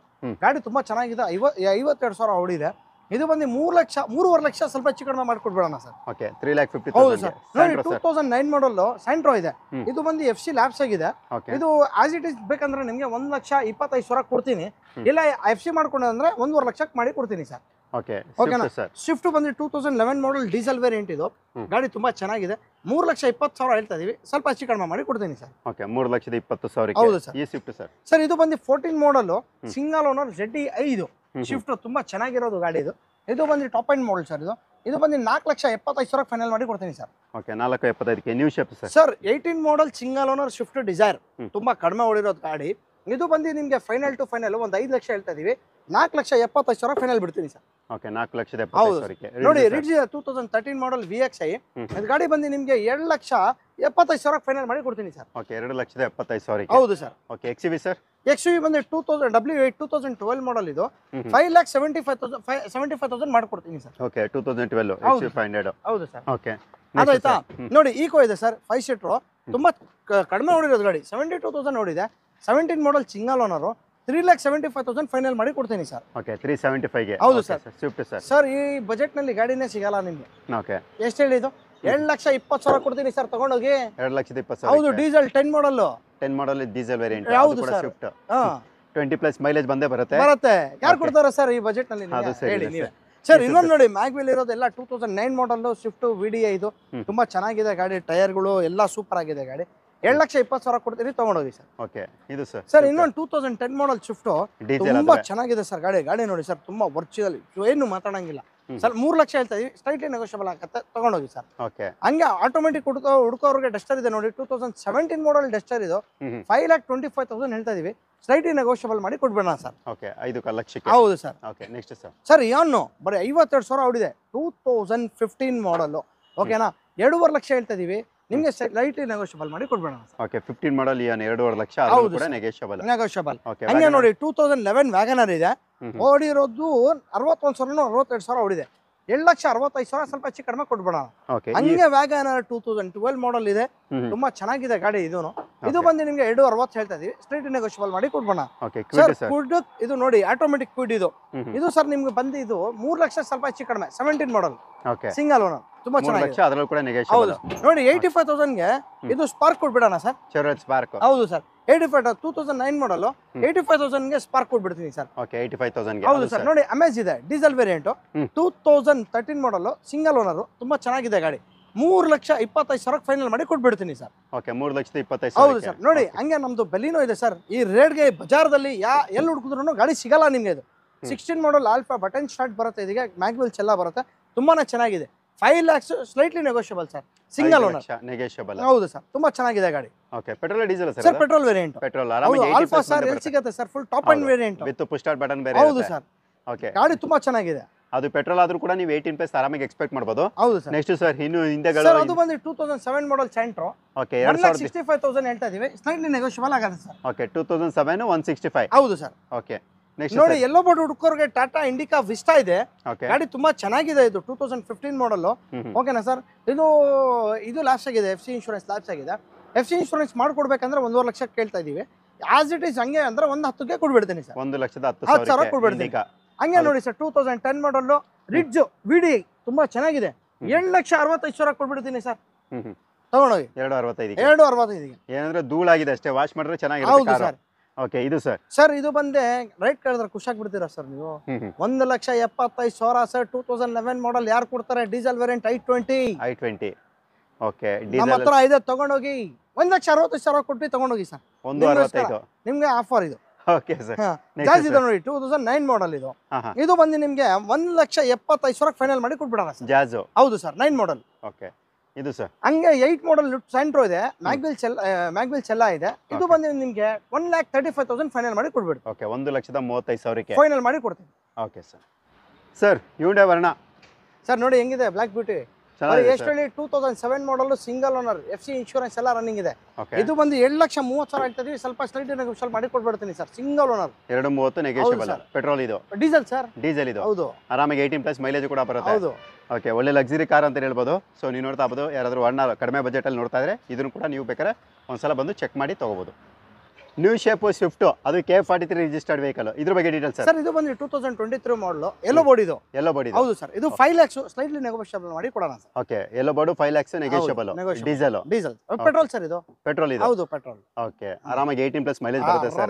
ಗಾಡಿ ತುಂಬಾ ಚೆನ್ನಾಗಿದೆ, 52,000 ಓಡಿದೆ. ಇದು ಬಂದು 3,5 ಲಕ್ಷ ಸ್ವಲ್ಪ ಹೆಚ್ಚು ಕಡಿಮೆ ಮಾಡ್ಕೊಡ್ಬೇಡಣ ಸರ್. ಓಕೆ 3,50,000. ಹೌದು ಸರ್. ನೋಡಿ 2009 ಮಾಡಲ್ ಸ್ಯಾಂಟ್ರೋ ಇದೆ, ಇದು ಬಂದು FC ಲ್ಯಾಬ್ಸ್ ಆಗಿದೆ. ಇದು ಆಸ್ ಇಟ್ ಇಸ್ ಬೇಕಂದ್ರೆ ನಿಮಗೆ 1,25,000 ಕೊಡ್ತೀನಿ, ಇಲ್ಲ FC ಮಾಡ್ಕೊಂಡ್ರೆ ಅಂದ್ರೆ 1.5 ಲಕ್ಷಕ್ಕೆ ಮಾಡಿ ಕೊಡ್ತೀನಿ ಸರ್. ಓಕೆ ಓಕೆನಾ. ಸ್ವಿಫ್ಟ್ ಬಂದು 2011 ಮಾಡಲ್ ಡೀಸೆಲ್ ವೇರಿಯಂಟ್. ಇದು ಗಾಡಿ ತುಂಬಾ ಚೆನ್ನಾಗಿದೆ, 3,20,000 ಹೇಳ್ತಾ ಇದೀವಿ, ಸ್ವಲ್ಪ ಹೆಚ್ಚು ಕಡಿಮೆ ಮಾಡಿ ಕೊಡ್ತೀನಿ ಸರ್. ಓಕೆ 3,20,000. ಹೌದು ಸರ್. ಈ ಸ್ವಿಫ್ಟ್ ಸರ್. ಸರ್ ಇದು ಬಂದು 14 ಮಾಡಲ್ ಸಿಂಗಲ್ ಓನರ್ ZD5 ಶಿಫ್ಟ್, ತುಂಬಾ ಚೆನ್ನಾಗಿರೋದು ಗಾಡಿ. ಇದು ಬಂದು ಟಾಪ್ ಎಂಡ್ ಮಾಡಲ್ ಸರ್. ಇದು ಬಂದು 4,75,000 ಫೈನಲ್ ಮಾಡಿ ಕೊಡ್ತೀನಿ sir. Okay 4,75,000 new shape sir. Sir 18 ಮಾಡಲ್ ಸಿಂಗಲ್ ಓನರ್ ಸ್ವಿಫ್ಟ್ ಡಿಸೈರ್, ತುಂಬಾ ಕಡಿಮೆ ಓಡಿರೋದು ಗಾಡಿ. ಇದು ಬಂದು ನಿಮಗೆ ಫೈನಲ್ ಟು ಫೈನಲ್ ಒಂದು 5 ಲಕ್ಷ ಹೇಳ್ತಾ ಇದೀವಿ, 4,75,000 ಫೈನಲ್ ಬಿಡ್ತೀನಿ ಸರ್. ಓಕೆ 4,75,000. ನೋಡಿ ರಿಡ್ಜ್ 2013 ಮಾಡಲ್ VXI, ಇದು ಗಾಡಿ ಬಂದು ನಿಮಗೆ 2,75,000 ಫೈನಲ್ ಮಾಡಿ ಕೊಡ್ತೀನಿ ಸರ್. ಓಕೆ 2,75,000. ಹೌದು sir. Okay XUV sir. XUV ಬಂದು W8 2012 ಮಾಡಲ್. ಇದು 5,75,000 ಮಾಡ್ಕೊಡ್ತೀನಿ ಸರ್. Okay 2012 XUV 500. ಹೌದು ಸರ್. ಓಕೆ ಅದಾಯ್ತಾ. ನೋಡಿ ಈಕೋ ಇದೆ ಸರ್, 5 ಸೀಟರ್, ತುಂಬಾ ಕಡಿಮೆ ಓಡಿರೋದು ಗಾಡಿ, 72,000 ಓಡಿದೆ, 17 ಮಾಡಲ್ ಸಿಂಗಲ್ ಓನರ್, 3,75,000 ಫೈನಲ್ ಮಾಡಿ ಕೊಡ್ತೀನಿ ಸರ್. ಓಕೆ 375 ಗೆ. ಹೌದು ಸರ್. Swift sir. ಸರ್ ಈ ಬಜೆಟ್ ನಲ್ಲಿ ಗಾಡಿನೇ ಸಿಗಲ್ಲ ನಿಮ್ಗೆ. ಓಕೆ ಎಷ್ಟು ಹೇಳಿದ್ದು? 2,20,000 ಕೊಡ್ತೀನಿ ಸರ್, ತಗೊಂಡೋಗಿ. 2,20,000. ಹೌದು ಡೀಸೆಲ್ 10 ಮಾಡಲ್. 10 ಮಾಡಲ್ ಡೀಸೆಲ್ ವೇರಿಯಂಟ್. ಹೌದು ಕೂಡ ಸರ್. ಸ್ವಿಫ್ಟ್ 20+ ಮೈಲೇಜ್ ಬಂದೇ ಬರುತ್ತೆ. ಯಾರು ಕೊಡ್ತಾರೆ ಸರ್ ಈ ಬಜೆಟ್ ನಲ್ಲಿ? ಹೇಳಿ ನೀವೇ ಸರ್. ಇನ್ನೊಂದು ನೋಡಿ ಮ್ಯಾಗ್ವಿಲ್ ಇರೋದೆಲ್ಲ 2009 ಮಾಡಲ್ ಸ್ವಿಫ್ಟ್ VDI. ಇದು ತುಂಬಾ ಚೆನ್ನಾಗಿದೆ ಗಾಡಿ, ಟೈರ್ಗಳು ಎಲ್ಲ ಸೂಪರ್ ಆಗಿದೆ ಗಾಡಿ. 2,20,000 ಕೊಡ್ತೀರಿ, ತಗೊಂಡೋಗಿ ಸರ್. ಓಕೆ ಇದು ಸರ್. ಸರ್ ಇನ್ನೊಂದು 2010 ಮಾಡಲ್ ಸ್ವಿಫ್ಟ್, ತುಂಬಾ ಚೆನ್ನಾಗಿದೆ ಸರ್ ಗಾಡಿ ನೋಡಿ ಸರ್, ತುಂಬಾ ವರ್ಚುವಲ್, ಏನು ಮಾತಾಡಂಗಿಲ್ಲ. ಸರ್ 3 ಲಕ್ಷ ಹೇಳ್ತಾ ಇದೀವಿ, ಸ್ಲೈಟ್ಲಿ ನೆಗೋಷಿಯಬಲ್ ಆಗುತ್ತೆ, ತಗೊಂಡೋಗಿ ಸರ್. ಓಕೆ ಹಂಗೆ ಆಟೋಮೆಟಿಕ್ ಹುಡುಕೋರ್ಗೆ ಡಸ್ಟರ್ ಇದೆ ನೋಡಿ, 2017 ಮಾಡಲ್ ಡಸ್ಟರ್. ಇದು 5,25,000 ಹೇಳ್ತಾ ಇದೀವಿ, ಸ್ಲೈಟ್ಲಿ ನೆಗೋಷಿಯಬಲ್ ಮಾಡಿ ಕೊಡ್ಬೇಡ ಸರ್. ಓಕೆ 5 ಲಕ್ಷಕ್ಕೆ. ಹೌದು sir. Okay next sir. Sir ಇಯಾನು ಬರೀ 52,000 ಓಡಿದೆ, 2015 ಮಾಡಲ್. ಓಕೆನಾ, 2.5 ಲಕ್ಷ ಹೇಳ್ತಾ ಇದೀವಿ, ನಿಮಗೆ ಸ್ಲೈಟ್ಲಿ ನೆಗೋಷಿಯಬಲ್ ಮಾಡಿ ಕೊಡ್ಬೇಡ ಸರ್. ಓಕೆ 15 ಮಾಡಲ್ ಇಯಾನ್ 2.5 ಲಕ್ಷ, ಅದು ಕೂಡ ನೆಗೋಷಿಯಬಲ್. ಹಂಗೆ ನೋಡಿ 2011 ವ್ಯಾಗನರ್ ಇದೆ, ಓಡಿರೋದು 61,000 62,000 ಓಡಿದೆ, 7,65,000 ಸ್ವಲ್ಪ ಹೆಚ್ಚು ಕಡಿಮೆ ಕೊಟ್ಬಿಡೋಣ. ಓಕೆ ಹಂಗೆ ವ್ಯಾಗನರ್ 2012 ಮಾಡಲ್ ಇದೆ, ತುಂಬಾ ಚೆನ್ನಾಗಿದೆ ಗಾಡಿ ಇದೂನು. ಇದು ಬಂದು ನಿಮ್ಗೆ 2,60 ಹೇಳ್ತಾ ಇದೀವಿ, ಸ್ಟ್ರೈಟ್ ನೆಗೋಷಿಯಬಲ್ ಮಾಡಿ ಕೊಟ್ಬಿಡೋಣ ಸರ್. ಕ್ವಿಡ್ ಇದು ನೋಡಿ ಆಟೋಮೆಟಿಕ್ ಕ್ವಿಡ್ ಇದು ಸರ್ ನಿಮ್ಗೆ ಬಂದು ಇದು 3 ಲಕ್ಷ ಸ್ವಲ್ಪ ಹೆಚ್ಚು ಕಡಿಮೆ 17 ಮಾಡಲ್ ಸಿಂಗಲ್ ಓನರ್, ತುಂಬಾ ಚೆನ್ನಾಗಿದೆ. ಅದರಲ್ಲೂ ಕೂಡ ನೆಗೋಷಿಯಬಲ್ ನೋಡಿ 85,000 ಗೆ ಇದು ಸ್ಪಾರ್ಕ್ ಕೊಟ್ಬಿಡೋಣ ಸರ್. ಚೆವ್ರೋಲೆಟ್ ಸ್ಪಾರ್ಕ್ ಹೌದು ಸರ್, 2009 ಮಾಡಲ್ 85,000 ಗೆ ಸ್ಪಾರ್ಕ್ ಕೊಟ್ಬಿಡ್ತೀನಿ ಸರ್. ಓಕೆ 85,000 ಗೆ. ಹೌದು ಸರ್. ನೋಡಿ ಅಮೇಜ್ ಇದೆ ಡೀಸೆಲ್ ವೇರಿಯಂಟ್ 2013 ಮಾಡಲ್ ಸಿಂಗಲ್ ಓನರ್, ತುಂಬಾ ಚೆನ್ನಾಗಿದೆ ಗಾಡಿ. 3,25,000 ಫೈನಲ್ ಮಾಡಿ ಕೊಟ್ಬಿಡ್ತೀನಿ ಸರ್. ಓಕೆ 3,25,000. ಹೌದು ಸರ್. ನೋಡಿ ಹಂಗೆ ನಮ್ದು ಬೆಲಿನೋ ಇದೆ ಸರ್. ಈ ರೇಟ್ಗೆ ಬಜಾರ್ದಲ್ಲಿ ಎಲ್ಲಿ ಹುಡುಕಿದ್ರು ಗಾಡಿ ಸಿಗಲ್ಲ ನಿಮ್ಗೆ. ಇದು 16 ಮಾಡಲ್ ಆಲ್ಫಾ ಬಟನ್ ಸ್ಟಾರ್ಟ್ ಬರುತ್ತೆ, ಇದಕ್ಕೆ ಮ್ಯಾಗ್ವಿಲ್ಸ್ ಎಲ್ಲ ಬರುತ್ತೆ, ತುಂಬಾನೇ ಚೆನ್ನಾಗಿದೆ. 5 lakhs slightly negotiable sir, single owner negotiable. ಹೌದು ಸರ್, ತುಂಬಾ ಚೆನ್ನಾಗಿದೆ ಗಾಡಿ. Okay petrol diesel sir? Sir petrol variant. Petrol ಆರಾಮಾಗಿ ಆಲ್ಫಾ ಸರ್ ಎಲ್ಲಿ ಸಿಗುತ್ತೆ sir? Full top end variant with push start button ಬೇರೆ. ಹೌದು ಸರ್. ಓಕೆ ಗಾಡಿ ತುಂಬಾ ಚೆನ್ನಾಗಿದೆ. ಅದು ಪೆಟ್ರೋಲ್ ಆದ್ರೂ ಕೂಡ ನೀವು 18+ ಆರಾಮಾಗಿ ಎಕ್ಸ್ಪೆಕ್ಟ್ ಮಾಡಬಹುದು. ಹೌದು ಸರ್. ನೆಕ್ಸ್ಟ್ ಸರ್ ಇನ್ನು ಹಿಂದೆಗಳು ಸರ್ ಅದು ಬಂದು 2007 ಮಾಡಲ್ ಸೆಂಟ್ರೋ. ಓಕೆ 1,65,000 ಹೇಳ್ತಾ ಇದೀವಿ, ಸ್ಲೈಟ್ಲಿ ನೆಗೋಷಿಯಬಲ್ ಆಗುತ್ತೆ ಸರ್. ಓಕೆ 2007 165. ಹೌದು ಸರ್. ಓಕೆ ನೆಕ್ಸ್ಟ್ ನೋಡಿ ಎಲ್ಲೋ ಬೋರ್ಡ್ ಹುಡುಕೋರ್ಗೆ ಟಾಟಾ ಇಂಡಿಕಾ ವಿಸ್ಟಾ ಇದೆ. ಓಕೆ ಗಾಡಿ ತುಂಬಾ ಚೆನ್ನಾಗಿದೆ. ಇದು 2015 ಮಾಡಲ್. ಓಕೆನಾ ಸರ್? ಇದು ಲ್ಯಾಪ್ಸ್ ಆಗಿದೆ, FC ಇನ್ಶೂರೆನ್ಸ್ ಲ್ಯಾಪ್ಸ್ ಆಗಿದೆ. FC ಇನ್ಶೂರೆನ್ಸ್ ಮಾಡ್ಕೊಡ್ಬೇಕಂದ್ರೆ 1,50,000 ಲಕ್ಷ ಕೇಳ್ತಾ ಇದೀವಿ. ಆಸ್ ಇಟ್ ಈಸ್ ಹಂಗೆ ಅಂದ್ರೆ 1,10,000 ಕೊಡ್ಬಿಡ್ತೀನಿ ಸರ್. 1,10,000 ಕೊಡ್ಬಿಡ್ತೀನಿ. ಹಂಗೆ ನೋಡಿ ಸರ್ 2010 ಮಾಡಲ್ ರಿಡ್ಜ್ ವಿಡಿ ತುಂಬಾ ಚೆನ್ನಾಗಿದೆ, 7,65,000 ಕೊಡ್ಬಿಡ್ತೀನಿ ಸರ್. ತಗೊಂಡೋಗಿ 265 ಏನಂದ್ರೆ ಧೂಳಾಗಿದೆ ಅಷ್ಟೇ, ವಾಶ್ ಮಾಡಿದ್ರೆ ಚೆನ್ನಾಗಿರುತ್ತೆ. ಹೌದು ಸರ್. ಓಕೆ ಇದು ಸರ್ ಸರ್ ಇದು ಬಂದೆ ರೈಟ್ ಕೇಳಿದ್ರೆ ಖುಷಿಯಾಗ್ಬಿಡ್ತೀರಾ ಸರ್ ನೀವು. 1,75,000 ಸರ್. 2011 ಮಾಡಲ್ ಯಾರು ಕೊಡ್ತಾರೆ? Diesel variant i20. ಓಕೆ ನಮ್ಮ ಹತ್ರ ಇದೆ, ತಗೊಂಡೋಗಿ 1,65,000 ಕೊಟ್ಟು ತಗೊಂಡೋಗಿ ಸರ್. 165 ನಿಮ್ಗೆ ಆಫರ್ ಇದು. Okay sir. ಜಾಸ್ತಿ ಇದೆ ನೋಡಿ, 2009 ಮಾಡಲ್ ಇದು. ಇದು ಬಂದು ನಿಮ್ಗೆ 1,75,000 ಫೈನಲ್ ಮಾಡಿ ಕೊಟ್ಬಿಡೋಣ ಸರ್. ಜಾಜ್. ಹೌದು ಸರ್, 9 ಮಾಡಲ್. ಓಕೆ ಇದು ಸರ್. ಹಂಗೆ 8 ಮಾಡಲ್ ಸೆಂಟ್ರೋ ಇದೆ, ಮ್ಯಾಗ್ವಿಲ್ಸ್ ಎಲ್ಲ ಇದೆ. ಇದು ಬಂದು ನಿಮ್ಗೆ 1,35,000 ಫೈನಲ್ ಮಾಡಿ ಕೊಡ್ಬಿಡಿ. ಓಕೆ 1,35,000 ಫೈನಲ್ ಮಾಡಿ ಕೊಡ್ತೀನಿ. Okay sir. ಸರ್ ಹ್ಯುಂಡೈ ವರ್ಣ ಸರ್ ನೋಡಿ ಹೆಂಗಿದೆ ಬ್ಲಾಕ್ ಬ್ಯೂಟಿ. ಎಷ್ಟು ಹೇಳಿ 2007 ಮಾಡಲ್ ಸಿಂಗಲ್ ಓನರ್, FC ಇನ್ಶೂರೆನ್ಸ್ ಎಲ್ಲ ರನ್ನಿಂಗ್ ಇದೆ. ಇದು ಬಂದು 7,30,000 ಹೇಳ್ತಾ ಇದೀವಿ, ಸ್ವಲ್ಪ ಸ್ಲೈಟ್ ನೆಗೋಷಿಯಬಲ್ ಮಾಡಿ ಕೊಟ್ಬಿಡ್ತೀನಿ sir. Single owner 230 negotiable. Petrol ಇದು? Diesel sir. ಡೀಸೆಲ್ ಇದು. ಹೌದು. ಆರಾಮಾಗಿ 18+ ಮೈಲೇಜ್ ಕೂಡ ಬರುತ್ತೆ. ಹೌದು. ಓಕೆ ಒಳ್ಳೆ ಲಕ್ಸುರಿ ಕಾರ್ ಅಂತ ಹೇಳ್ಬೋದು. ಸೊ ನೀವು ನೋಡ್ತಾ ಇರ್ಬೋದು, ಯಾರಾದರೂ ವರ್ಣ ಕಡಿಮೆ ಬಜೆಟಲ್ಲಿ ನೋಡ್ತಾ ಇದ್ರೆ ಇದನ್ನು ಕೂಡ ನೀವು ಬೇಕಾದ್ರೆ ಒಂದ್ಸಲ ಬಂದು ಚೆಕ್ ಮಾಡಿ ತಗೋಬಹುದು. ನ್ಯೂ ಶೇಪ್ ಸ್ವಿಫ್ಟ್, ಅದು K43 ರಿಜಿಸ್ಟರ್ಡ್ ವೆಹಿಕಲ್. ಇದ್ರ ಬಗ್ಗೆ ಡೀಟೇಲ್ಸ್ ಸರ್. ಇದು ಬಂದು 2023 ಮಾಡಲ್, ಎಲ್ಲೋ ಬೋರ್ಡ್ ಇದು. Yellow board. ಹೌದು ಸರ್. ಇದು 5 lakhs ಸ್ಲೈಟ್ಲಿ ನೆಗೋಷಿಯಬಲ್ ಮಾಡಿ ಕೊಡೋಣ sir. Okay yellow board 5 lakhs negotiable. Diesel. Petrol sir ಇದು? ಪೆಟ್ರೋಲ್ ಇದು. ಹೌದು ಪೆಟ್ರೋಲ್. ಓಕೆ ಆರಾಮಾಗಿ 18+ ಮೈಲೇಜ್ ಬರುತ್ತೆ ಸರ್.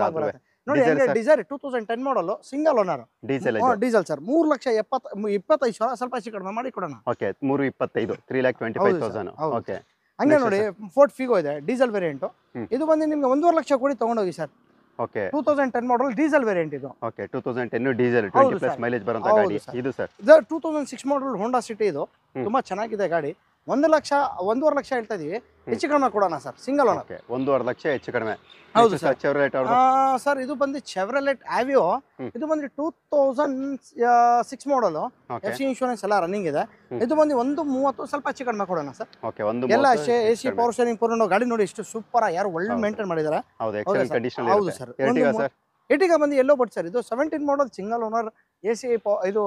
ನೋಡಿ Dzire 2010 model single owner diesel. Diesel sir. 3,25,000 ಸ್ವಲ್ಪ ಹೆಚ್ಚು ಕಡಿಮೆ ಮಾಡಿ ಕೊಡೋಣ. ಓಕೆ 325 3,25,000. ಓಕೆ ಹಂಗೆ ನೋಡಿ ಫೋರ್ಟ್ ಫಿಗೋ ಇದೆ, ಡೀಸೆಲ್ ವೇರಿಯಂಟ್. ಇದು ಬಂದು ನಿಮ್ಗೆ 1,50,000 ಲಕ್ಷ ಕೊಡಿ ತಗೊಂಡೋಗಿ ಸರ್. ಓಕೆ 2010 ಮಾಡಲ್ ಡೀಸೆಲ್ ವೇರಿಯಂಟ್ ಇದು. ಓಕೆ 2010 ಡೀಸೆಲ್ 20+ ಮೈಲೇಜ್ ಬರುವಂತ ಗಾಡಿ ಇದು ಸರ್. ಇದು 2006 ಮಾಡಲ್ ಹೋಂಡಾ ಸಿಟಿ ಇದು. ತುಂಬಾ ಚೆನ್ನಾಗಿದೆ ಗಾಡಿ. 1,00,000 1,50,000 ಹೇಳ್ತಾ ಇದೀವಿ, ಹೆಚ್ಚು ಕಡಿಮೆ ಕೊಡೋಣ sir. Single owner. Okay 1,50,000 lakh ಹೆಚ್ಚು ಕಡಿಮೆ. ಹೌದು ಸರ್. ಚೆವ್ರೋಲೆಟ್ ಸರ್ ಇದು ಬಂದು ಚೆವ್ರೋಲೆಟ್ ಆವಿಯೋ. ಇದು ಬಂದು 2006 ಮಾಡಲ್, FC ಇನ್ಶೂರೆನ್ಸ್ ಎಲ್ಲ ರನ್ನಿಂಗ್ ಇದೆ. ಇದು ಬಂದು 1,30,000 ಸ್ವಲ್ಪ ಹೆಚ್ಚು ಕಡಿಮೆ ಕೊಡೋಣ ಸರ್. ಓಕೆ ಎಲ್ಲ AC ಪವರ್ ಸ್ಟೀರಿಂಗ್ ಪೂರ್ಣ ಗಾಡಿ ನೋಡಿ ಎಷ್ಟು ಸೂಪರ್, ಯಾರು ಒಳ್ಳೆ ಮೇಂಟೈನ್ ಮಾಡಿದ್ದಾರೆ. ಹೌದು ಎಕ್ಸಲೆಂಟ್ ಕಂಡೀಷನ್. ಹೌದು ಸರ್. ಎಟಿಗ ಬಂದು ಎಲ್ಲೋ ಬೋರ್ಡ್ ಸರ್. ಇದು 17 ಮಾಡಲ್ ಸಿಂಗಲ್ ಓನರ್, AC ಇದು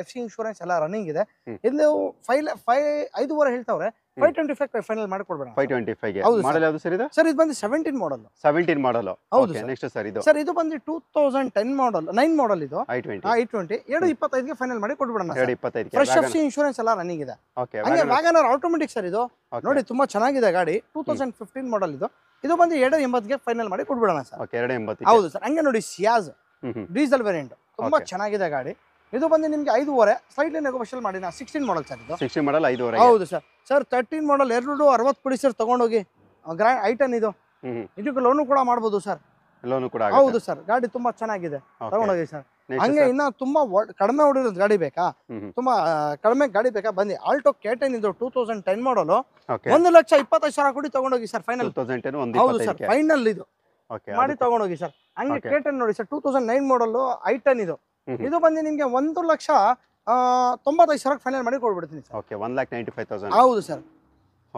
FC ಇನ್ಶೂರೆನ್ಸ್ ಎಲ್ಲ ರನ್ನಿಂಗ್ ಇದೆ. ಇದು 5,5 ಹೇಳ್ತಾವ್ರೆ, 525 ಫೈನಲ್ ಮಾಡಿ ಕೊಡ್ಬೇಡ. 525 ಗೆ ಮಾಡಲ್ ಯಾವುದು ಸರ್ ಇದು? ಸರ್ ಇದು ಬಂದು 17 ಮಾಡಲ್. 17 ಮಾಡಲ್. ಹೌದು. ನೆಕ್ಸ್ಟ್ ಸರ್ ಇದು? ಸರ್ ಇದು ಬಂದು 2010 ಮಾಡಲ್ 9 ಮಾಡಲ್ ಇದು. i20 225 ಗೆ ಫೈನಲ್ ಮಾಡಿ ಕೊಡ್ಬೇಡ. 225 ಗೆ ಫ್ರೆಶ್ FC ಇನ್ಶೂರೆನ್ಸ್ ಎಲ್ಲ ರನ್ನಿಂಗ್ ಇದೆ. ಓಕೆ ಹಂಗೆ ವ್ಯಾಗನರ್ ಆಟೋಮೆಟಿಕ್ ಸರ್ ಇದು. ನೋಡಿ ತುಂಬಾ ಚೆನ್ನಾಗಿದೆ ಗಾಡಿ. 2015 ಮಾಡಲ್ ಇದು. ಇದು ಬಂದು 280 ಗೆ ಫೈನಲ್ ಮಾಡಿ ಕೊಡ್ಬಿಡೋಣ ಸರ್. ಓಕೆ 280. ಹೌದು ಸರ್. ಹಂಗೆ ನೋಡಿ ಸಿಯಾಜ್ ಡೀಸೆಲ್ ವೇರಿಯಂಟ್ ತುಂಬಾ ಚೆನ್ನಾಗಿದೆ ಗಾಡಿ. ಇದು ಬಂದು ನಿಮ್ಗೆ 5,500 ಸ್ಲೈಟ್ಲಿ ನೆಗೋಷಿಯಬಲ್ ಮಾಡಿ. 16 ಮಾಡಲ್ ಸರ್ ಇದು. 16 ಮಾಡಲ್ 5,500. ಹೌದು ಸರ್. ಸರ್ 13 ಮಾಡಲ್ 260 ಕೊಡಿ ಸರ್ ತಗೊಂಡೋಗಿ. ಗ್ರ್ಯಾಂಡ್ i10 ಇದು. ಇದಕ್ಕೆ ಲೋನು ಕೂಡ ಮಾಡಬಹುದು ಸರ್. ಲೋನು ಕೂಡ ಹೌದು ಸರ್. ಗಾಡಿ ತುಂಬಾ ಚೆನ್ನಾಗಿದೆ, ತಗೊಂಡೋಗಿ ಸರ್. ಹಂಗೆ ಇನ್ನ ತುಂಬಾ ಕಡಿಮೆ ಹೊಡಿರೋದು ಗಾಡಿ ಬೇಕಾ? ತುಂಬಾ ಕಡಿಮೆ ಗಾಡಿ ಬೇಕಾ? ಬನ್ನಿ ಆಲ್ಟೋ K10 ಇದು 2010 ಮಾಡಲ್, 1,25,000 ಕೊಡಿ ತಗೊಂಡೋಗಿ ಸರ್. ಫೈನಲ್ 2010 ಹೌದು ಸರ್. ಫೈನಲ್ ಇದು ಮಾಡಿ ತಗೊಂಡೋಗಿ ಸರ್. ಹಂಗೆ K10 ನೋಡಿ ಸರ್ 2009 ಮಾಡಲ್ i10 ಇದು. ಇದು ಬಂದು ನಿಮ್ಗೆ 1,95,000 ಫೈನಲ್ ಮಾಡಿ ಕೊಡ್ಬಿಡ್ತೀನಿ ಸರ್. ಓಕೆ 1,95,000. ಹೌದು ಸರ್.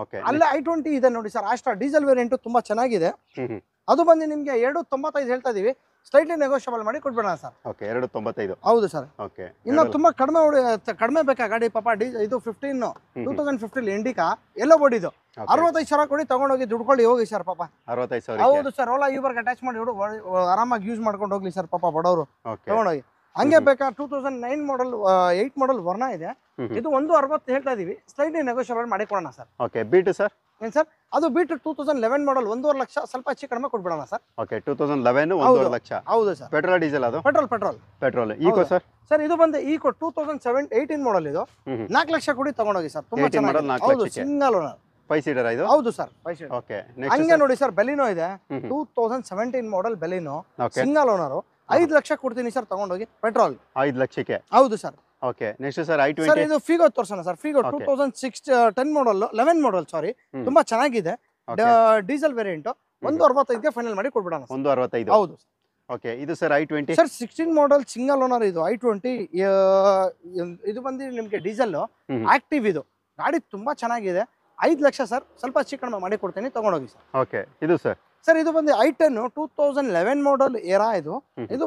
ಓಕೆ ಅಲ್ಲೇ i20 ಇದೆ ನೋಡಿ ಸರ್. ಆಸ್ಟ್ರಾ ಡೀಸೆಲ್ ವೇರಿಯಂಟ್ ತುಂಬಾ ಚೆನ್ನಾಗಿದೆ. ಅದು ಬಂದು ನಿಮಗೆ 2.95 ಹೇಳ್ತಾ ಇದೀವಿ, ಸ್ಲೈಟ್ಲಿ ನೆಗೋಷಿಯಬಲ್ ಮಾಡಿ ಕೊಟ್ಬಿಡೋಣ ಸರ್. ಓಕೆ 2.95. ಹೌದು ಸರ್. ಓಕೆ ಇನ್ನು ತುಂಬಾ ಕಡಿಮೆ ಬೇಕಾ ಗಾಡಿ ಪಾಪ? ಇದು 2015 ಇಂಡಿಕಾ ಎಲ್ಲೋ ಬೋರ್ಡ್ 65,000 ಕೊಡಿ ತಗೊಂಡೋಗಿ ದುಡ್ಕೊಳ್ಳಿ ಹೋಗಿ ಸರ್ ಪಾಪ. 65,000. ಹೌದು ಸರ್. ಓಲಾ ಯೂಬರ್ಗೆ ಅಟ್ಯಾಚ್ ಮಾಡಿ ಆರಾಮಾಗಿ ಯೂಸ್ ಮಾಡ್ಕೊಂಡು ಹೋಗ್ಲಿ ಸರ್ ಪಾಪ ಬಡವರು ತಗೊಂಡೋಗಿ. ಹಂಗೆ ಬೇಕಾ 2009 ಮಾಡಲ್ 8 ಮಾಡಲ್ ವರ್ಣ ಇದೆ, ಇದು 1.60 ಹೇಳ್ತಾ ಇದೀವಿ, ಸ್ಲೈಟ್ಲಿ ನೆಗೋಷಿಯಬಲ್ ಮಾಡಿ ಕೊಡೋಣ ಸರ್. ಓಕೆ ಬೀಟ್ ಸರ್ ಏನ್ ಸರ್? ಅದು ಬೀಟ್ 2011 ಮಾಡಲ್ 1.5 ಲಕ್ಷ, ಸ್ವಲ್ಪ ಹೆಚ್ಚು ಕಡಿಮೆ ಕೊಟ್ಬಿಡೋಣ ಸರ್. ಓಕೆ 2011 1.5 ಲಕ್ಷ. ಹೌದು ಸರ್. Petrol diesel? ಅದು ಪೆಟ್ರೋಲ್. Eeco sir? ಸರ್ ಇದು ಬಂದು ಈಕೋ 2018 ಮಾಡಲ್, ಇದು 4 ಲಕ್ಷ ಕೊಡಿ ತಗೊಂಡೋಗಿ ಸರ್. ತುಂಬಾ ಚೆನ್ನಾಗಿದೆ. ಹೌದು, ಸಿಂಗಲ್ ಓನರ್ 5 ಸೀಟರ್ ಇದು? ಹೌದು ಸರ್ 5 ಸೀಟರ್. ಓಕೆ ಹಂಗೆ ನೋಡಿ ಸರ್, ಬೆಲಿನೋ ಇದೆ 2017 ಮಾಡಲ್ ಬೆಲಿನೋ, ಸಿಂಗಲ್ ಓನರ್, 5 ಲಕ್ಷ ಕೊಡ್ತೀನಿ ಸರ್ ತಗೊಂಡೋಗಿ ಪೆಟ್ರೋಲ್. 5 ಲಕ್ಷಕ್ಕೆ? ಹೌದು sir. Okay next sir i20. Sir ಇದು ಫಿಗೋ ತೋರ್ಸೋಣ ಸರ್. ಫಿಗೋ 2010 ಮಾಡಲ್ 11 ಮಾಡಲ್ ಸಾರಿ, ತುಂಬಾ ಚೆನ್ನಾಗಿದೆ, ಡೀಸೆಲ್ ವೇರಿಯಂಟ್. 1.65ಗೆ ಫೈನಲ್ ಮಾಡಿ ಕೊಡ್ಬಿಡೋಣ. 1.65? ಹೌದು. ಓಕೆ ಇದು ಸರ್ i20 ಸರ್ 16 ಮಾಡಲ್ ಸಿಂಗಲ್ ಓನರ್, ಇದು i20. ಇದು ಬಂದು ನಿಮಗೆ ಡೀಸೆಲ್ ಆಕ್ಟಿವ್, ಇದು ಗಾಡಿ ತುಂಬಾ ಚೆನ್ನಾಗಿದೆ. 5 ಲಕ್ಷ ಸರ್, ಸ್ವಲ್ಪ ಚಿಕ್ಕಣ ಮಾಡಿ ಕೊಡ್ತೀನಿ ತಗೊಂಡೋಗಿ ಸರ್. ಓಕೆ ಇದು ಸರ್? ಸರ್ ಇದು ಬಂದು i10 2011 ಮಾಡಲ್ ಏರಾ, ಇದು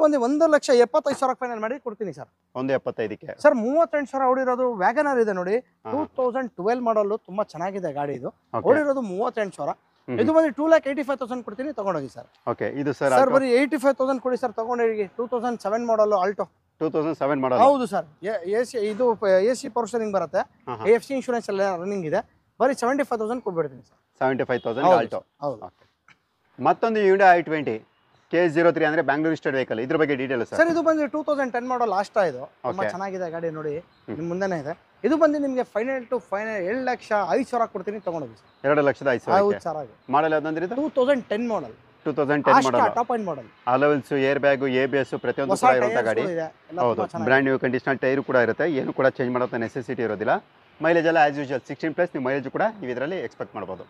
ಬಂದು 1,75,000 ಫೈನಲ್ ಮಾಡಿ ಕೊಡ್ತೀನಿ ಸರ್. 1.75ಕ್ಕೆ ಸರ್ 38,000 ಓಡಿರೋದು ವ್ಯಾಗನರ್ ಇದೆ ನೋಡಿ, 2012 ಮಾಡಲ್, ತುಂಬಾ ಚೆನ್ನಾಗಿದೆ ಗಾಡಿ. ಇದು ಓಡಿರೋದು 38,000. ಇದು ಬಂದು 2,85,000 ಕೊಡ್ತೀನಿ ತಗೊಂಡೋಗಿ ಸರ್. ಓಕೆ ಇದು ಸರ್? ಸರ್ ಬರೀ 85,000 ಕೊಡಿ ಸರ್ ತಗೊಂಡೋಗಿ. 2007 ಮಾಡಲ್ ಆಲ್ಟೋ. 2007 ಮಾಡಲ್? ಹೌದು ಸರ್. ಇದು AC ಪವರ್ ಸ್ಟೀರಿಂಗ್ ಬರುತ್ತೆ, AFC ಇನ್ಶೂರೆನ್ಸ್ ಎಲ್ಲ ರನ್ನಿಂಗ್ ಇದೆ. ಬರೀ 75,000 ಕೊಟ್ಬಿಡ್ತೀನಿ ಸರ್. 75,000 ಆಲ್ಟೋ. ಹೌದು. ಮತ್ತೊಂದು Hyundai i20 K03 ಅಂದ್ರೆ ಬ್ಯಾಂಗ್ಳೂರ್ ಸ್ಟೇಟ್ ವೆಹಿಕಲ್, ಇದ್ರ ಬಗ್ಗೆ ಡೀಟೇಲ್ ಸರ್? ಸರ್ ಇದು ಬಂದು 2010 ಮಾಡಲ್ ಲಾಸ್ಟ್, ಇದು ತುಂಬಾ ಚೆನ್ನಾಗಿದೆ ಗಾಡಿ ನೋಡಿ, ನಿಮ್ ಮುಂದೆನೇ ಇದೆ. ಇದು ಬಂದು ನಿಮಗೆ ಫೈನಲ್ 2,05,000 ಕೊಡ್ತೀನಿ ತಗೊಂಡೋಗಿ ಸರ್. 2,05,000? ಮಾಡಲ್ ಯಾವ್ದಂದ್ರೆ ಇದು? 2010 model. 2010 model, top end model. Alloy wheels, air bag, ABS ಪ್ರತಿಯೊಂದು ಕೂಡ ಇರುತ್ತೆ ಗಾಡಿ. ಹೌದು, ಬ್ರ್ಯಾಂಡ್ ನ್ಯೂ ಕಂಡೀಷನಲ್ ಟೈರ್ ಕೂಡ ಇರುತ್ತೆ, ಏನು ಕೂಡ ಚೇಂಜ್ ಮಾಡೋ ನೆಸೆಸಿಟಿ ಇರೋದಿಲ್ಲ. ಮೈಲೇಜ್ ಎಲ್ಲ ಆಸ್ ಯೂಶುವಲ್ 16+, ನೀವು ಮೈಲೇಜ್ ಕೂಡ ನೀವು ಇದರಲ್ಲಿ ಎಕ್ಸ್ಪೆಕ್ಟ್ ಮಾಡ್ಬೋದು.